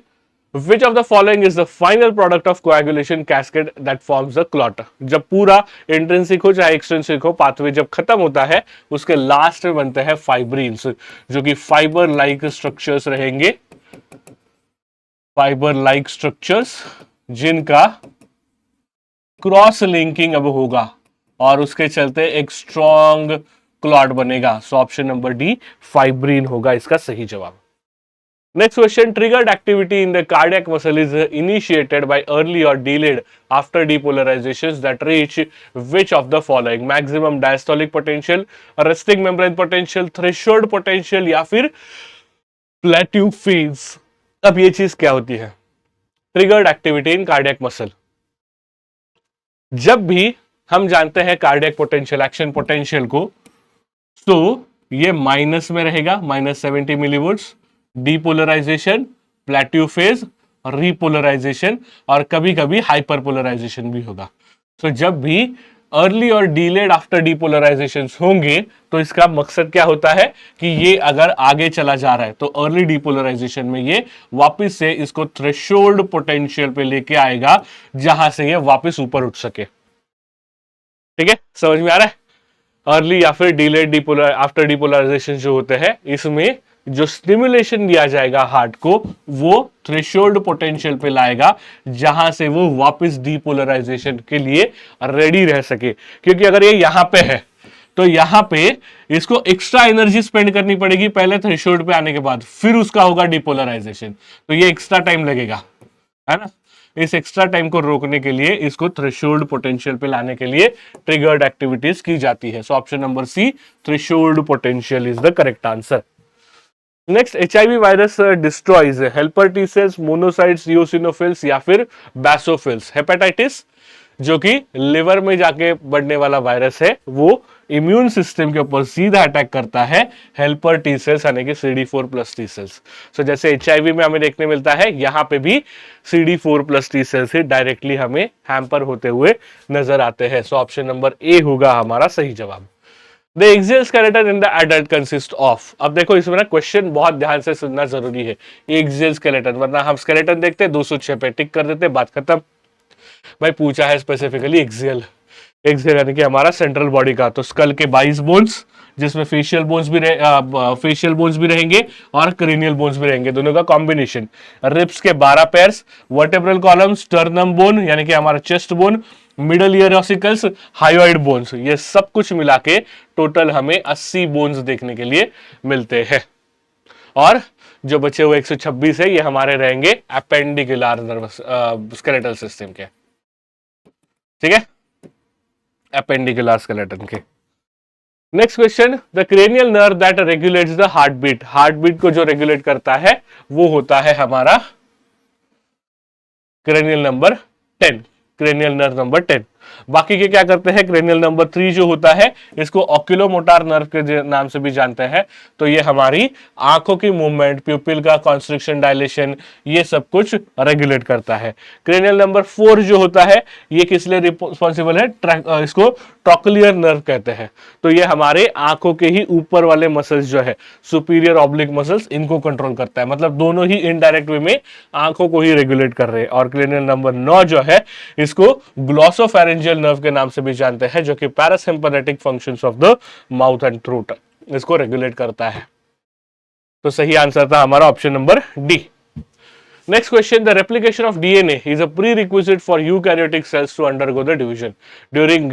Which of the following is the final product of coagulation cascade that forms the clot? जब पूरा इंट्रिंसिक हो चाहे एक्सट्रिंसिक हो पाथवे जब खत्म होता है, उसके लास्ट में बनते हैं फाइब्रिन्स, जो कि फाइबर लाइक स्ट्रक्चर्स रहेंगे, फाइबर लाइक स्ट्रक्चर्स जिनका क्रॉस लिंकिंग अब होगा और उसके चलते एक स्ट्रॉन्ग क्लॉट बनेगा। सो ऑप्शन नंबर डी फाइब्रिन होगा इसका सही जवाब। Next question, triggered activity in the cardiac muscle is initiated by early or delayed after depolarizations that reach which of the following? Maximum diastolic potential, resting membrane potential, threshold potential या फिर plateau phase। अब ये चीज क्या होती है? Triggered activity in cardiac muscle, जब भी हम जानते हैं कार्डियक पोटेंशियल, एक्शन पोटेंशियल को, तो ये माइनस में रहेगा, -70 मिलीवोल्ट्स, डीपोलराइजेशन, प्लेट्यू फेज, रीपोलराइजेशन और कभी कभी हाइपरपोलराइजेशन भी होगा। तो जब भी अर्ली और डिलेड आफ्टर डीपोलराइजेशन होंगे तो इसका मकसद क्या होता है कि ये अगर आगे चला जा रहा है तो अर्ली डीपोलराइजेशन में ये वापस से इसको थ्रेशोल्ड पोटेंशियल पे लेके आएगा, जहां से ये वापस ऊपर उठ सके। ठीक है, समझ में आ रहा है? अर्ली या फिर डिलेड आफ्टर डीपोलराइजेशन जो होते हैं, इसमें जो स्टिमुलेशन दिया जाएगा हार्ट को वो थ्रेशोल्ड पोटेंशियल पे लाएगा, जहां से वो वापस डीपोलराइजेशन के लिए रेडी रह सके। क्योंकि अगर ये यहां पे है तो यहां पे इसको एक्स्ट्रा एनर्जी स्पेंड करनी पड़ेगी पहले थ्रेशोल्ड पे आने के बाद, फिर उसका होगा डीपोलराइजेशन, तो ये एक्स्ट्रा टाइम लगेगा, है ना। इस एक्स्ट्रा टाइम को रोकने के लिए, इसको थ्रेशोल्ड पोटेंशियल पे लाने के लिए ट्रिगर्ड एक्टिविटीज की जाती है। So option number C threshold potential is the correct answer. Next, HIV virus destroys helper T cells, monocytes, eosinophils या फिर बैसोफिल्स। हेपेटाइटिस जो कि लिवर में जाके बढ़ने वाला वायरस है, वो इम्यून सिस्टम के ऊपर सीधा अटैक करता है हेल्पर टी सेल्स यानी कि CD4+ टी सेल्स। सो जैसे एचआईवी में हमें देखने मिलता है, यहां पे भी CD4+ टी सेल्स ही डायरेक्टली हमें हैम्पर होते हुए नजर आते हैं। सो ऑप्शन नंबर ए होगा हमारा सही जवाब। The axial skeleton in the adult consist of. अब देखो इसमें ना क्वेश्चन बहुत ध्यान से सुनना जरूरी है। एक्सियल स्केलेटन, वरना हम स्केलेटन देखते 206 पे टिक कर देते, बात खत्म। भाई पूछा है स्पेसिफिकली एक्सियल, एक्सियल यानी कि हमारा सेंट्रल बॉडी का, तो स्कल के 22 बोन्स जिसमें फेशियल बोन्स भी रहेंगे और क्रेनियल बोन्स भी रहेंगे, दोनों का कॉम्बिनेशन। रिब्स के 12 pairs, vertebral column, sternum bone यानी कि हमारा chest bone, middle ear ossicles, hyoid bones, ये सब कुछ मिला के टोटल हमें 80 बोन्स देखने के लिए मिलते हैं। और जो बचे हुए 126 है ये हमारे रहेंगे एपेंडिकुलर नर्वस स्केलेटल सिस्टम के। ठीक है, एपेंडिकुलर स्केलेटन के। Next question, the cranial nerve that regulates the heart beat. Heart beat को जो रेगुलेट करता है वो होता है हमारा cranial number 10, cranial nerve number 10। बाकी के क्या करते हैं, क्रेनियल नंबर 3 जो होता है इसको ऑक्यूलोमोटार नर्व के नाम से भी जानते हैं, तो ये हमारी आंखों की मूवमेंट, प्यूपिल का कॉन्स्ट्रिक्शन, डायलेशन, ये सब कुछ रेगुलेट करता है। क्रेनियल नंबर 4 जो होता है ये किस लिए रिस्पॉन्सिबल है, इसको ट्रॉक्लियर नर्व कहते हैं, तो ये हमारे आंखों के ही ऊपर वाले मसल्स जो है, सुपीरियर ऑब्लिक मसल्स, इनको कंट्रोल करता है। मतलब दोनों ही इनडायरेक्ट वे में आंखों को ही रेगुलेट कर रहे हैं। और क्रेनियल नंबर 9 जो है इसको ग्लॉसोफैरिंजियल नर्व के नाम से भी जानते हैं, जो कि parasympathetic functions of the mouth and throat इसको रेगुलेट करता है। तो सही आंसर था हमारा option number D. Next question, the replication of DNA is a prerequisite for eukaryotic cells to undergo the division. During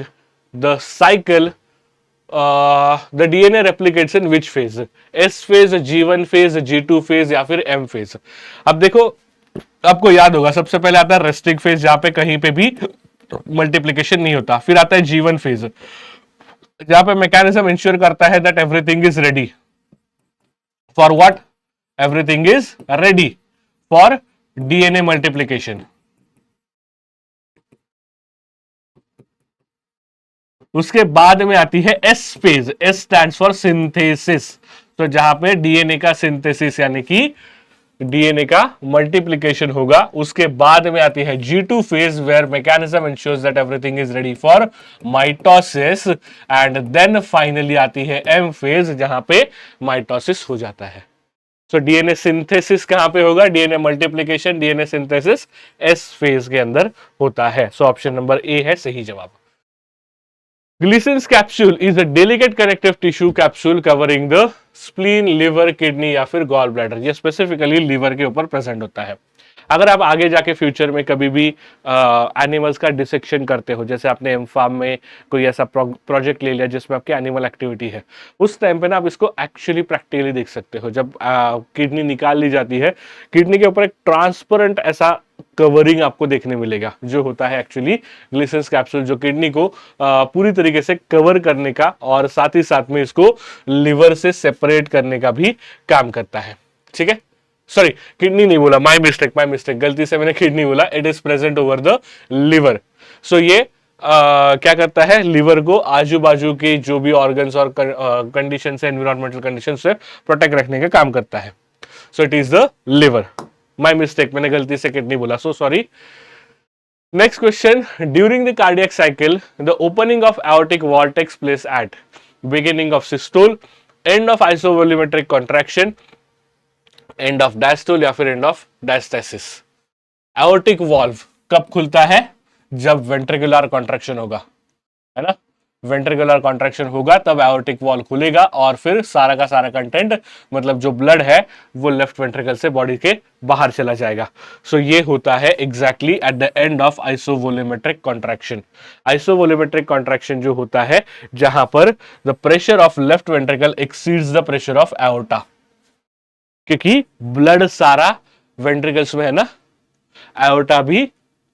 the cycle the DNA replicates in which phase, S phase, G1 phase, G2 phase या फिर M phase. अब देखो आपको याद होगा सबसे पहले आता है रेस्टिंग फेज जहां पे कहीं पे भी मल्टीप्लीकेशन नहीं होता, फिर आता है G1 फेज जहां पे मैकेनिज्म इंश्योर करता है that everything is ready for what, everything is ready for DNA multiplication. उसके बाद में आती है S phase, S stands for synthesis, तो जहां पे डीएनए का सिंथेसिस यानी कि डीएनए का मल्टीप्लीकेशन होगा। उसके बाद में आती है G2 phase where mechanism ensures that everything is ready for mitosis, and then finally आती है M फेज जहां पे माइटोसिस हो जाता है। सो डीएनए सिंथेसिस कहां पे होगा, DNA multiplication, DNA synthesis S phase के अंदर होता है। सो ऑप्शन नंबर ए है सही जवाब। Gleason's capsule is a delicate connective tissue capsule covering the spleen, liver, kidney या फिर गॉल ब्लैडर। ये स्पेसिफिकली लीवर के ऊपर प्रेजेंट होता है। अगर आप आगे जाके फ्यूचर में कभी भी एनिमल्स का डिसेक्शन करते हो, जैसे आपने एम फार्म में कोई ऐसा प्रोजेक्ट ले लिया जिसमें आपकी एनिमल एक्टिविटी है, उस टाइम पे ना आप इसको एक्चुअली प्रैक्टिकली देख सकते हो। जब किडनी निकाल ली जाती है, किडनी के ऊपर एक ट्रांसपेरेंट ऐसा कवरिंग आपको देखने मिलेगा जो होता है एक्चुअली ग्लिसन्स कैप्सूल, जो किडनी को पूरी तरीके से कवर करने का और साथ ही साथ में इसको लिवर से सेपरेट करने का भी काम करता है। ठीक है, सॉरी किडनी नहीं बोला, माय मिस्टेक, गलती से मैंने किडनी बोला। It is present over the liver. So ये क्या करता है, लिवर को आजू बाजू के जो भी ऑर्गन्स और कंडीशन से, एनवायरमेंटल कंडीशन से प्रोटेक्ट रखने का काम करता है। So it is the liver. My mistake, मैंने गलती से किडनी बोला, so sorry. Next question, during the cardiac cycle the opening of aortic wall takes place at beginning of systole, end of isovolumetric contraction, end of diastole या फिर end of diastasis. Aortic valve कब खुलता है, जब ventricular contraction होगा, है ना, ventricular contraction होगा तब एओर्टिक वाल्व खुलेगा और फिर सारा का सारा कंटेंट, मतलब जो ब्लड है वो लेफ्ट वेंट्रिकल से बॉडी के बाहर चला जाएगा। सो ये होता है exactly at the end of isovolumetric contraction. Isovolumetric contraction जो होता है जहां पर the pressure of left ventricle exceeds the pressure of aorta, क्योंकि ब्लड सारा वेंट्रिकल्स में है ना, एओर्टा भी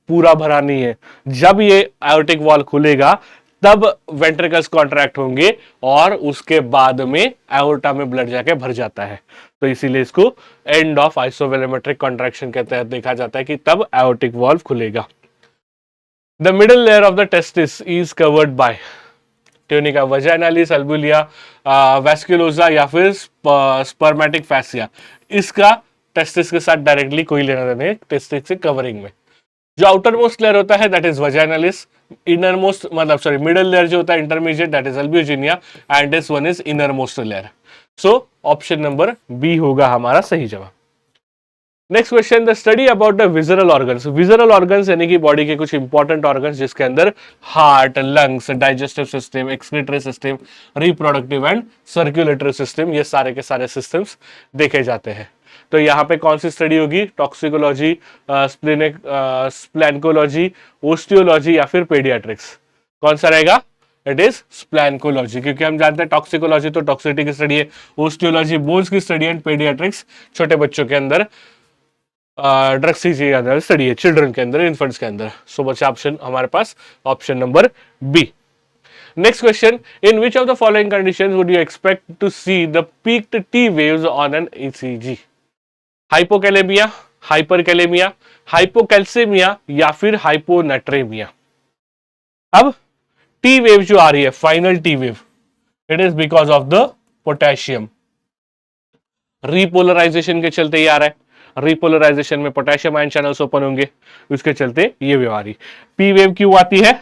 पूरा भरा नहीं है। जब ये एओर्टिक वॉल खुलेगा तब वेंट्रिकल्स कॉन्ट्रैक्ट होंगे और उसके बाद में एओर्टा में ब्लड जाके भर जाता है। तो इसीलिए इसको एंड ऑफ आइसोवोल्यूमेट्रिक कॉन्ट्रैक्शन के तहत देखा जाता है कि तब एओर्टिक वॉल्व खुलेगा। The middle layer of the testis is covered by tunica vaginalis, albuginea, vasculosa या फिर स्पर्मेटिक फैसिया। इसका टेस्टिस के साथ डायरेक्टली कोई लेना देना है टेस्टिस से कवरिंग में। जो आउटर मोस्ट लेयर होता है that is vaginalis, inner most मतलब सॉरी मिडल लेयर जो होता है intermediate that is albuginea, and this one is inner most layer. So option number B होगा हमारा सही जवाब। Next question, the study about the visceral organs. Visceral organs यानी कि बॉडी के कुछ इंपॉर्टेंट ऑर्गन्स जिसके अंदर heart, lungs, digestive system, excretory system, reproductive and circulatory system, ये सारे के सारे सिस्टम्स देखे जाते हैं। तो यहाँ पे कौन सी स्टडी होगी, टॉक्सिकोलॉजी, स्प्लैनकोलॉजी, ओस्टियोलॉजी या फिर पेडियाट्रिक्स? कौन सा रहेगा? इट इज स्प्लैनकोलॉजी, क्योंकि हम जानते हैं टॉक्सिकोलॉजी तो टॉक्सिटी की स्टडी है, ओस्टियोलॉजी बोन्स की स्टडी है, पेडियाट्रिक्स छोटे बच्चों के अंदर ड्रग्स की अंदर स्टडी है, चिल्ड्रन के अंदर, इन्फेंट्स के अंदर। सो बचा ऑप्शन हमारे पास option number B. Next question, in which of the following conditions would you expect to see the peaked T waves on an ECG? Hypokalaemia, hyperkalaemia, hypocalcaemia या फिर हाइपोनेट्रेमिया? अब टी वेव जो आ रही है, final T wave, it is because of the potassium repolarization के चलते ही आ रहा है। रिपोलराइजेशन में पोटेशियम आयन चैनल्स ओपन होंगे, उसके चलते ये वेव आ रही। पी वेव क्यों आती है?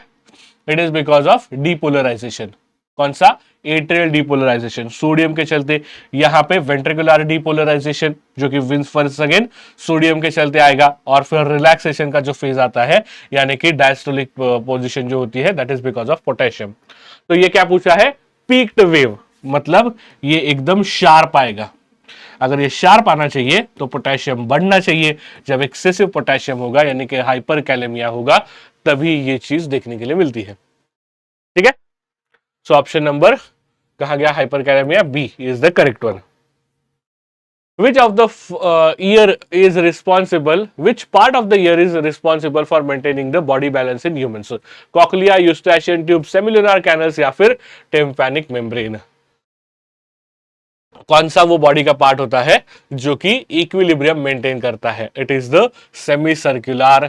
It is because of depolarization. कौन सा? एट्रियल डीपोलराइजेशन, सोडियम के चलते। यहां पे वेंट्रिकुलर डीपोलराइजेशन जो कि वंस अगेन सोडियम के चलते आएगा, और फिर रिलैक्सेशन का जो फेज आता है यानी कि डायस्टोलिक पोजीशन जो होती है that is because of potassium. तो ये क्या पूछा है? पीक्ड वेव, मतलब ये एकदम शार्प आएगा। अगर ये शार्प आना चाहिए तो पोटेशियम बढ़ना चाहिए। जब एक्सेसिव पोटेशियम होगा यानी कि हाइपर कैलेमिया होगा, तभी ये चीज देखने के लिए मिलती है। ठीक है, सो ऑप्शन नंबर कहा गया hyperkalemia, B is the correct one. Which of the ear is responsible? Which part of the ear is responsible for maintaining the body balance in humans? So, cochlea, eustachian tube, semilunar canals या फिर tympanic membrane. कौन सा वो body का part होता है जो कि इक्विलिब्रियम मेंटेन करता है? It is the semi circular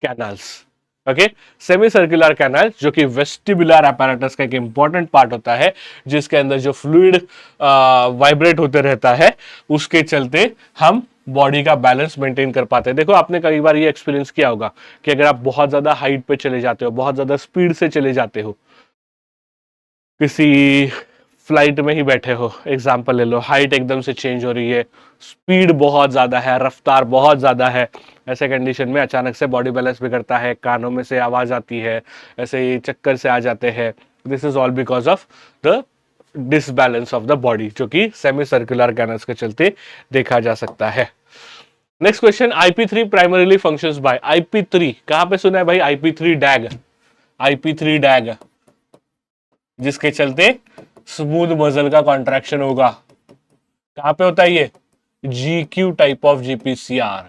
canals. Okay, semi circular canal जो कि वेस्टिबुलर apparatus का एक इंपॉर्टेंट पार्ट होता है, जिसके अंदर जो फ्लूइड वाइब्रेट होते रहता है, उसके चलते हम बॉडी का बैलेंस मेंटेन कर पाते हैं. देखो, आपने कई बार ये एक्सपीरियंस किया होगा कि अगर आप बहुत ज्यादा हाइट पे चले जाते हो, बहुत ज्यादा स्पीड से चले जाते हो, किसी फ्लाइट में ही बैठे हो, एग्जाम्पल ले लो, हाइट एकदम से चेंज हो रही है, स्पीड बहुत ज्यादा है, रफ्तार बहुत ज्यादा है, ऐसे कंडीशन में अचानक से बॉडी बैलेंस बिगड़ता है, कानों में से आवाज आती है, ऐसे ही चक्कर से आ जाते हैं. This is all because of the disbalance of the body, जो कि सेमी सर्कुलर कैनल्स के चलते देखा जा सकता है. Next question, IP3 primarily functions by. IP3 कहां पे सुना है भाई? IP3 डैग, IP3 डैग, जिसके चलते स्मूथ मसल का कॉन्ट्रैक्शन होगा. कहां पे होता है ये? GQ type of GPCR.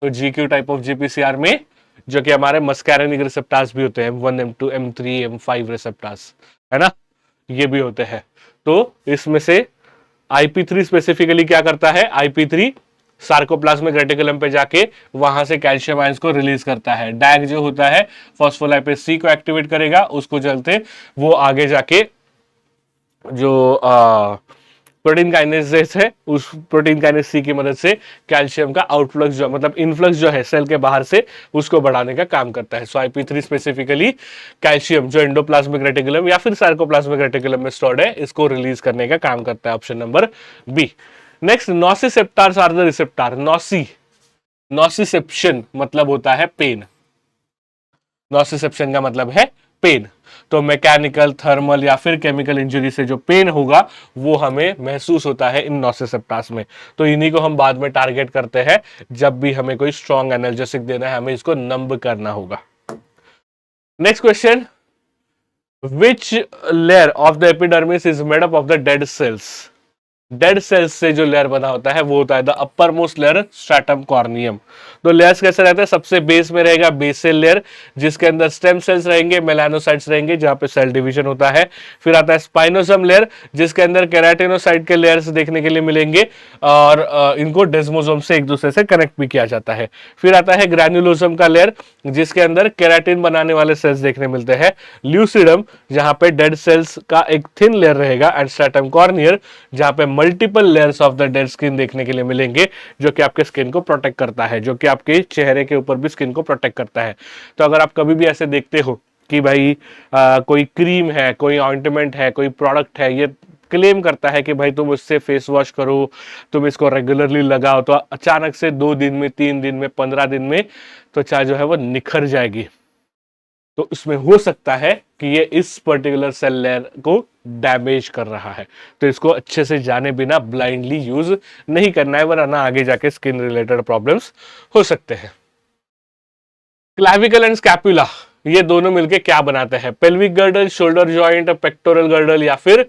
तो GQ टाइप ऑफ GPCR में जो कि हमारे मस्कैरेनिक रिसेप्टर्स भी होते हैं, M1 M2 M3 M5 receptors, है ना, ये भी होते हैं. तो इसमें से IP3 स्पेसिफिकली क्या करता है? IP3 सार्कोप्लाज्मिक रेटिकुलम पे जाके वहां से कैल्शियम आयंस को रिलीज करता है. डैग जो होता है फॉस्फोलाइपेज सी को एक्टिवेट करेगा, उसको चलते वो आगे जाके जो प्रोटीन काइनेस है, उस प्रोटीन काइनेस सी की मदद से कैल्शियम का आउटफ्लक्स जो मतलब इनफ्लक्स जो है सेल के बाहर से, उसको बढ़ाने का काम करता है. सो IP3 स्पेसिफिकली कैल्शियम जो एंडोप्लाज्मिक रेटिकुलम या फिर सार्कोप्लाज्मिक रेटिकुलम में स्टोर्ड है, इसको रिलीज करने का काम करता है. Option number B. Next, nociceptors are the receptor. Nociception मतलब होता है पेन. नोसिसेप्शन का मतलब है पेन. तो मैकेनिकल, थर्मल या फिर केमिकल इंजरी से जो पेन होगा वो हमें महसूस होता है इन नोसिसेप्टर्स में. तो इन्हीं को हम बाद में टारगेट करते हैं जब भी हमें कोई स्ट्रॉन्ग एनाल्जेसिक देना है, हमें इसको नंब करना होगा. Next question, which layer of the epidermis is made up of the dead cells. Dead cells से जो लेयर बना होता है वो होता है the upper most layer, stratum corneum. तो लेयर्स कैसे रहते हैं? सबसे बेस में रहेगा बेसल लेयर, जिसके अंदर स्टेम सेल्स रहेंगे, मेलानोसाइट्स रहेंगे, जहां पे सेल डिवीजन होता है. फिर आता है स्पाइनोसम लेयर, जिसके अंदर केराटिनोसाइट के लेयर्स देखने के लिए मिलेंगे, और इनको डेस्मोसोम से एक दूसरे से कनेक्ट भी किया जाता है. फिर आता है ग्रैन्युलोसम का लेयर, जिसके अंदर केराटिन बनाने वाले सेल्स देखने मिलते हैं. ल्यूसिडम, जहां पे डेड सेल्स का एक थिन लेयर रहेगा, एंड स्ट्रैटम कॉर्नियर, जहां पे multiple layers of the dead skin देखने के लिए मिलेंगे, जो कि आपके स्किन को प्रोटेक्ट करता है, जो कि आपके चेहरे के ऊपर भी स्किन को प्रोटेक्ट करता है. तो अगर आप कभी भी ऐसे देखते हो कि भाई कोई क्रीम है, कोई ऑइंटमेंट है, कोई प्रोडक्ट है, ये क्लेम करता है कि भाई तुम इससे फेस वॉश करो, तुम इसको रेगुलरली लगाओ, तो अचानक से 2 दिन में, 3 दिन में, 15 दिन में त्वचा जो है वो निखर जाएगी. तो इसमें हो सकता है कि ये इस पर्टिकुलर सेल लेयर को डैमेज कर रहा है. तो इसको अच्छे से जाने बिना ब्लाइंडली यूज नहीं करना है, वरना आगे जाके स्किन रिलेटेड प्रॉब्लम्स हो सकते हैं. क्लैविकल एंड स्कैपुला, ये दोनों मिलके क्या बनाते हैं? Pelvic girdle, shoulder joint, pectoral girdle या फिर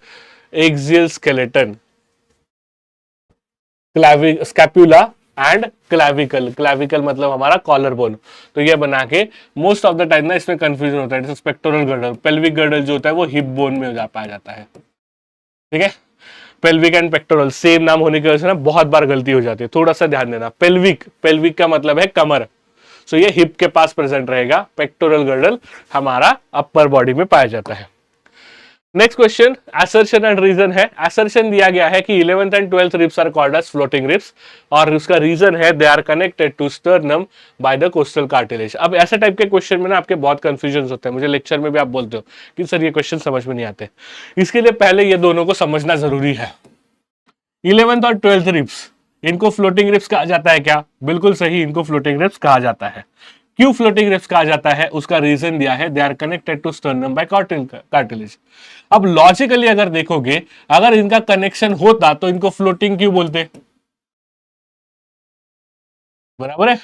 axial skeleton. Clavicle, scapula and clavicle. Clavicle मतलब हमारा कॉलर बोन. तो ये बना के मोस्ट ऑफ द टाइम ना इसमें कंफ्यूजन होता है. पेक्टोरल गर्डल, पेल्विक गर्डल जो होता है वो हिप बोन में पाया जाता है. ठीक है, पेल्विक एंड पेक्टोरल सेम नाम होने की वजह से ना बहुत बार गलती हो जाती है, थोड़ा सा ध्यान देना. पेल्विक, पेल्विक का मतलब है कमर, सो ये हिप के पास प्रेजेंट रहेगा. पेक्टोरल गर्डल हमारा अपर बॉडी में पाया जाता है. Next question, assertion and reason है. असर्शन दिया गया है कि 11th and 12th ribs are called as floating ribs, और उसका रीजन है they are connected to sternum by the costal cartilage. अब ऐसे टाइप के क्वेश्चन में ना आपके बहुत कंफ्यूजन होते हैं, मुझे लेक्चर में भी आप बोलते हो कि सर ये क्वेश्चन समझ में नहीं आते. इसके लिए पहले ये दोनों को समझना जरूरी है. 11th और 12th रिब्स, इनको फ्लोटिंग रिब्स कहा जाता है क्या? बिल्कुल सही, इनको फ्लोटिंग रिब्स कहा जाता है. क्यों फ्लोटिंग रिब्स कहा जाता है? उसका रीजन दिया है they are connected to sternum by cartilage. अब लॉजिकली अगर देखोगे, अगर इनका कनेक्शन होता तो इनको फ्लोटिंग क्यों बोलते? बराबर है.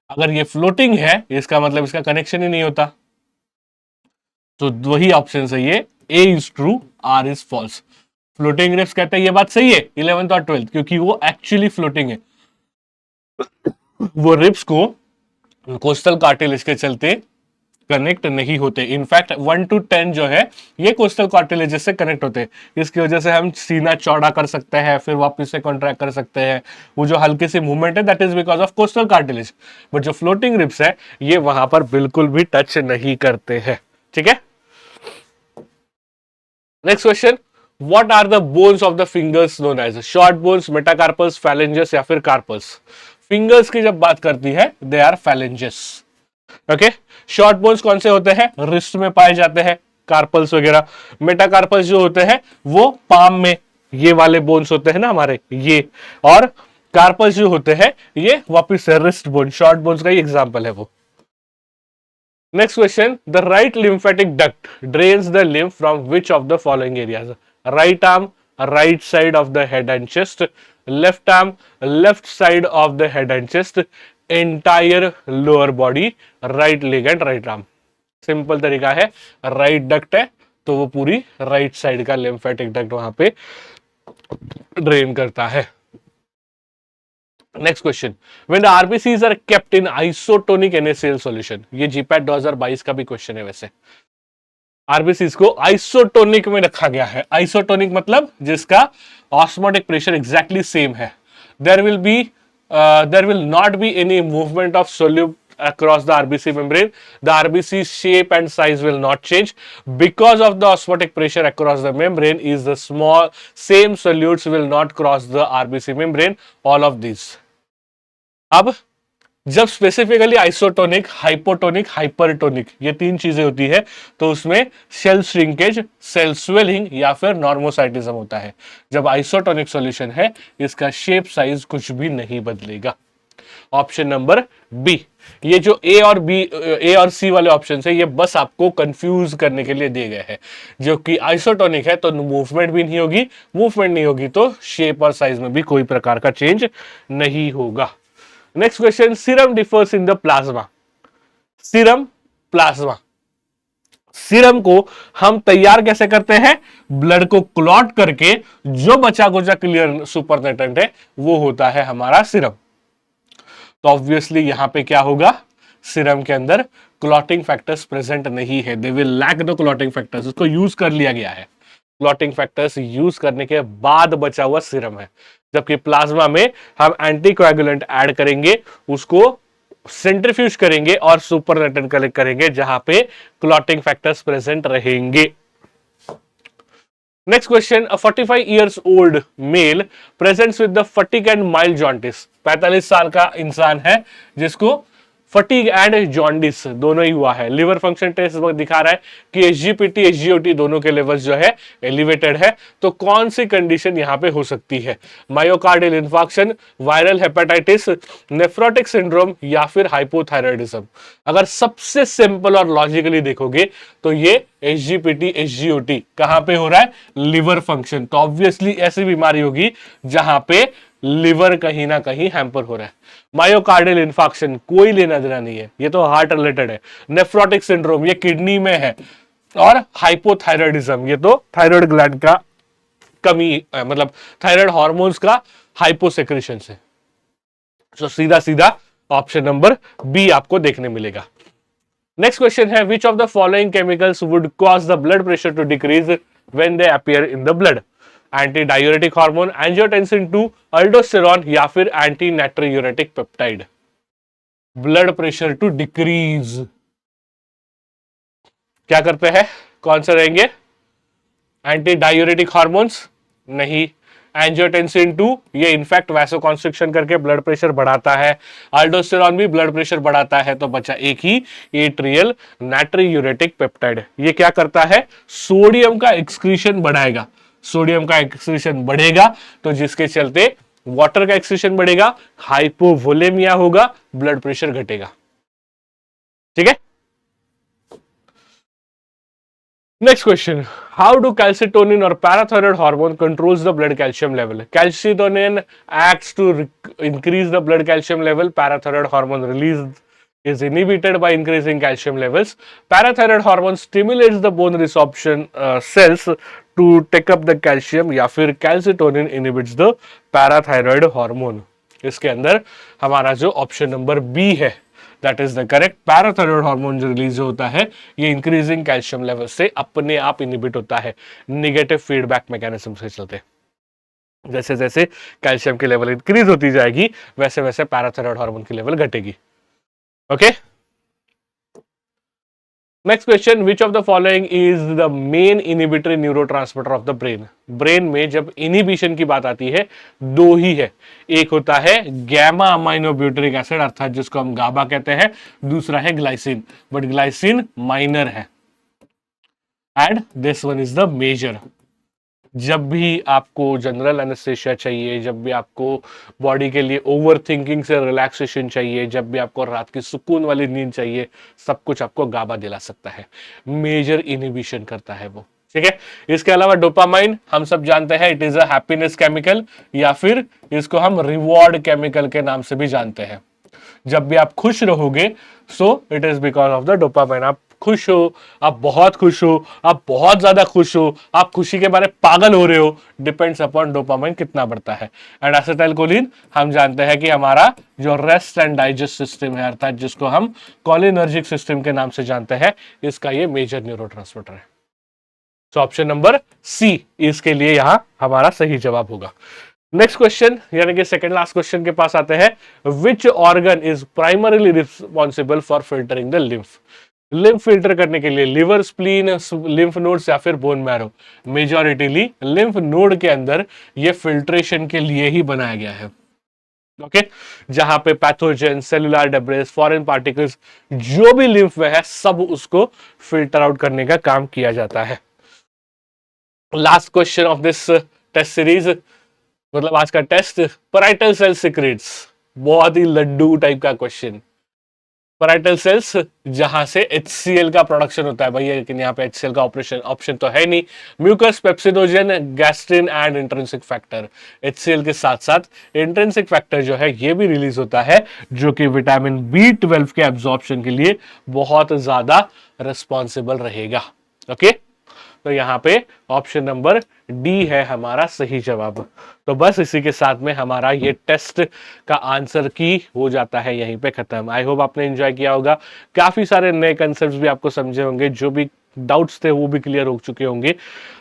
अगर ये फ्लोटिंग है, इसका मतलब इसका कनेक्शन ही नहीं होता. तो वही ऑप्शन सही है, A is true, R is false. Floating ribs कहते हैं ये बात सही है 11th और 12th, क्योंकि वो एक्चुअली फ्लोटिंग है। वो रिप्स को कोस्टल कार्टिलेज के चलते कनेक्ट नहीं होते। इनफैक्ट 1 to 10 जो है ये कोस्टल कार्टिलेजेस से कनेक्ट होते हैं। इसकी वजह से हम सीना चौड़ा कर सकते हैं, फिर वापस से कॉन्ट्रैक्ट कर सकते हैं। वो जो हल्की सी मूवमेंट है that is because of costal cartilage. But जो फ्लोटिंग रिप्स है ये वहां पर बिल्कुल भी टच नहीं करते हैं। ठीक है, next question, what are the bones of the fingers known as? Short bones, metacarpals, phalanges या फिर कार्पल्स? फिंगर्स की जब बात करती है they are phalanges. Okay, short bones कौन से होते हैं? रिस्ट में पाए जाते हैं, कार्पल्स वगैरह। मेटाकार्पल्स जो होते हैं वो पाम में, ये वाले बोन्स होते हैं ना हमारे ये। और कार्पल्स जो होते हैं ये वापिस से रिस्ट बोन, शॉर्ट बोन्स का ही एग्जांपल है वो। Next question, the right lymphatic duct drains the lymph from which of the following areas? Right arm, right side of the head and chest, left arm, left side of the head and chest, entire lower body, right leg and right arm. Simple तरीका है, right duct है तो वो पूरी right side का lymphatic duct वहां पे drain करता है। Next question, when the RBCs are kept in isotonic NaCl solution, ये जीपैट 2022 का भी क्वेश्चन है। वैसे आरबीसीज को आइसोटोनिक में रखा गया है। आइसोटोनिक मतलब जिसका ऑस्मोटिक प्रेशर एग्जैक्टली सेम है। There will not be any movement of solute across the RBC membrane. The RBC shape and size will not change because of the osmotic pressure across the membrane is the small same solutes will not cross the RBC membrane. All of these. अब जब specifically isotonic, hypotonic, hypertonic ये तीन चीजें होती है तो उसमें cell shrinkage, cell swelling या फिर नॉर्मोसाइटिज्म होता है। जब आइसोटोनिक सॉल्यूशन है इसका शेप साइज कुछ भी नहीं बदलेगा। Option number B. ये जो ए और सी वाले ऑप्शन है ये बस आपको कंफ्यूज करने के लिए दिए गए हैं। जो कि आइसोटोनिक है तो मूवमेंट भी नहीं होगी, मूवमेंट नहीं होगी तो शेप और साइज में भी कोई प्रकार का चेंज नहीं होगा। Next question, serum differs in the plasma. Serum, plasma. Serum को हम तैयार कैसे करते हैं? ब्लड को क्लॉट करके जो बचा कुचा क्लियर सुपरनेटेंट है वो होता है हमारा सीरम। तो ऑब्वियसली यहां पे क्या होगा? सीरम के अंदर क्लॉटिंग फैक्टर्स प्रेजेंट नहीं है। They will lack the clotting factors. उसको यूज कर लिया गया है, क्लॉटिंग फैक्टर्स यूज करने के बाद बचा हुआ सीरम है। जबकि प्लाज्मा में हम एंटीकोएगुलेंट ऐड करेंगे, उसको सेंट्रीफ्यूज करेंगे और सुपरनेटेंट कलेक्ट करेंगे जहां पे क्लॉटिंग फैक्टर्स प्रेजेंट रहेंगे। Next question, a 45 years old male presents with the fatigue and mild jaundice. 45 साल का इंसान है जिसको फटीग एंड जॉन्डिस दोनों ही हुआ है। लिवर फंक्शन टेस्ट दिखा रहा है कि एसजीपीटी एसजीओटी दोनों के लेवल्स जो है एलिवेटेड है। तो कौन सी कंडीशन यहां पे हो सकती है? Myocardial infarction, viral hepatitis, nephrotic syndrome या फिर हाइपोथायरॉयडिज्म। अगर सबसे सिंपल और लॉजिकली देखोगे तो ये एसजीपीटी एसजीओटी कहां पे हो रहा है? Liver function. तो ऑब्वियसली ऐसी बीमारी होगी जहां पे लिवर कहीं ना कहीं हैम्पर हो रहा है। मायोकार्डियल इन्फार्क्शन कोई लेना देना नहीं है, ये तो हार्ट रिलेटेड है। नेफ्रोटिक सिंड्रोम ये किडनी में है। और हाइपोथायरॉयडिज्म ये तो थायराइड ग्लैंड का कमी मतलब थायराइड हार्मोन्स का हाइपोसेक्रेशन से। तो सीधा सीधा ऑप्शन नंबर बी आपको देखने मिलेगा। नेक्स्ट क्वेश्चन है, which of the following chemicals would cause the blood pressure to decrease when they appear in the blood? Anti diuretic hormone, angiotensin 2, aldosterone या फिर anti natriuretic peptide. Blood pressure to decrease क्या करते हैं? कौन से रहेंगे? Anti diuretic hormones नहीं। Angiotensin 2 ये इनफैक्ट वैसोकॉन्स्ट्रिक्शन करके ब्लड प्रेशर बढ़ाता है। अल्डोस्टेरॉन भी ब्लड प्रेशर बढ़ाता है। तो बचा एक ही, एट्रियल नाइट्रोयूरेटिक पेप्टाइड। ये क्या करता है? सोडियम का एक्सक्रीशन बढ़ाएगा। सोडियम का एक्सक्रीशन बढ़ेगा तो जिसके चलते वाटर का एक्सक्रीशन बढ़ेगा, हाइपोवोलेमिया होगा, ब्लड प्रेशर घटेगा। ठीक है, next question, how do calcitonin और parathyroid hormone controls the blood calcium level? Calcitonin acts to increase the blood calcium level, parathyroid hormone release is inhibited by increasing calcium levels. Parathyroid hormone stimulates the bone resorption cells to take up the calcium, या फिर calcitonin inhibits the parathyroid hormone. इसके अंदर हमारा जो option number B है that is the correct. Parathyroid hormone जो release होता है ये इंक्रीजिंग कैल्शियम लेवल से अपने आप इनहिबिट होता है निगेटिव फीडबैक मैकेनिज्म से चलते. जैसे जैसे कैल्शियम की लेवल इंक्रीज होती जाएगी वैसे वैसे पैराथायरॉयड हार्मोन की लेवल घटेगी. Okay. Next question, which of the following is the main inhibitory neurotransmitter of the brain. Brain में जब इनहिबिशन की बात आती है दो ही है, एक होता है गैमा अमाइनो ब्यूटरिक एसिड अर्थात जिसको हम गाबा कहते हैं, दूसरा है ग्लाइसिन, बट ग्लाइसिन माइनर है and this one is the major. जब भी आपको जनरल एनेस्थेशिया चाहिए, जब भी आपको बॉडी के ओवर ओवरथिंकिंग से रिलैक्सेशन चाहिए, जब भी आपको रात की सुकून वाली नींद चाहिए, सब कुछ आपको गाबा दिला सकता है. मेजर इनहिबिशन करता है वो. ठीक है. इसके अलावा डोपामाइन हम सब जानते हैं it is a happiness chemical, या फिर इसको हम रिवॉर्ड केमिकल के नाम से भी जानते हैं. जब भी आप खुश रहोगे so it is because of the dopamine. आप खुश हो, आप बहुत खुश हो, आप बहुत ज्यादा खुश हो, आप खुशी के बारे में पागल हो रहे हो, डिपेंड्स अपॉन डोपामाइन कितना बढ़ता है. एंड एसिटाइलकोलिन हम जानते हैं कि हमारा जो रेस्ट एंड डाइजेस्ट सिस्टम है अर्थात जिसको हम कोलिनर्जिक सिस्टम के नाम से जानते हैं, इसका ये मेजर न्यूरोट्रांसमीटर है. तो ऑप्शन नंबर सी इसके लिए यहां हमारा सही जवाब होगा. नेक्स्ट क्वेश्चन यानी कि सेकंड लास्ट क्वेश्चन के पास आते हैं. Which organ is primarily responsible for filtering the lymph. Lymph filter करने के लिए लिवर, स्प्लीन, लिम्फ नोड्स या फिर बोन मैरो. मेजॉरिटीली लिम्फ नोड के अंदर ये फिल्ट्रेशन के लिए ही बनाया गया है. ओके. जहां पे pathogen, cellular debris, foreign particles जो भी लिम्फ में है सब उसको फिल्टर आउट करने का काम किया जाता है. Last question of this test series, मतलब आज का टेस्ट, पैराइटल सेल सीक्रेट्स. बहुत ही लड्डू टाइप का क्वेश्चन. पैराइटल सेल्स जहां से HCl का प्रोडक्शन होता है भाई, लेकिन यहाँ पे HCl का ऑप्शन तो है नहीं. Mucus, pepsinogen, gastrin and intrinsic factor. HCl के साथ साथ इंट्रिंसिक फैक्टर जो है ये भी रिलीज होता है जो कि विटामिन B12 के एब्जॉर्प्शन के लिए बहुत ज्यादा रिस्पॉन्सिबल रहेगा. ओके. तो यहाँ पे ऑप्शन नंबर डी है हमारा सही जवाब. तो बस इसी के साथ में हमारा ये टेस्ट का आंसर की हो जाता है यहीं पे खत्म. आई होप आपने एंजॉय किया होगा. काफी सारे नए कंसेप्ट्स भी आपको समझे होंगे, जो भी डाउट्स थे वो भी क्लियर हो चुके होंगे.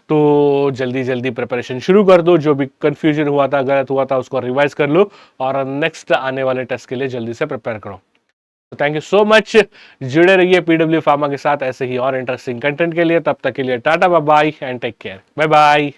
तो जल्दी जल्दी प्रिपरेशन शुरू कर दो. जो भी कंफ्यूजन हुआ था, गलत हुआ था, उसको रिवाइज कर लो और नेक्स्ट आने वाले टेस्ट के लिए जल्दी से प्रिपेयर करो. Thank you so much. जुड़े रहिए PW फार्मा के साथ ऐसे ही और इंटरेस्टिंग कंटेंट के लिए. तब तक के लिए tata bye bye and take care. Bye bye.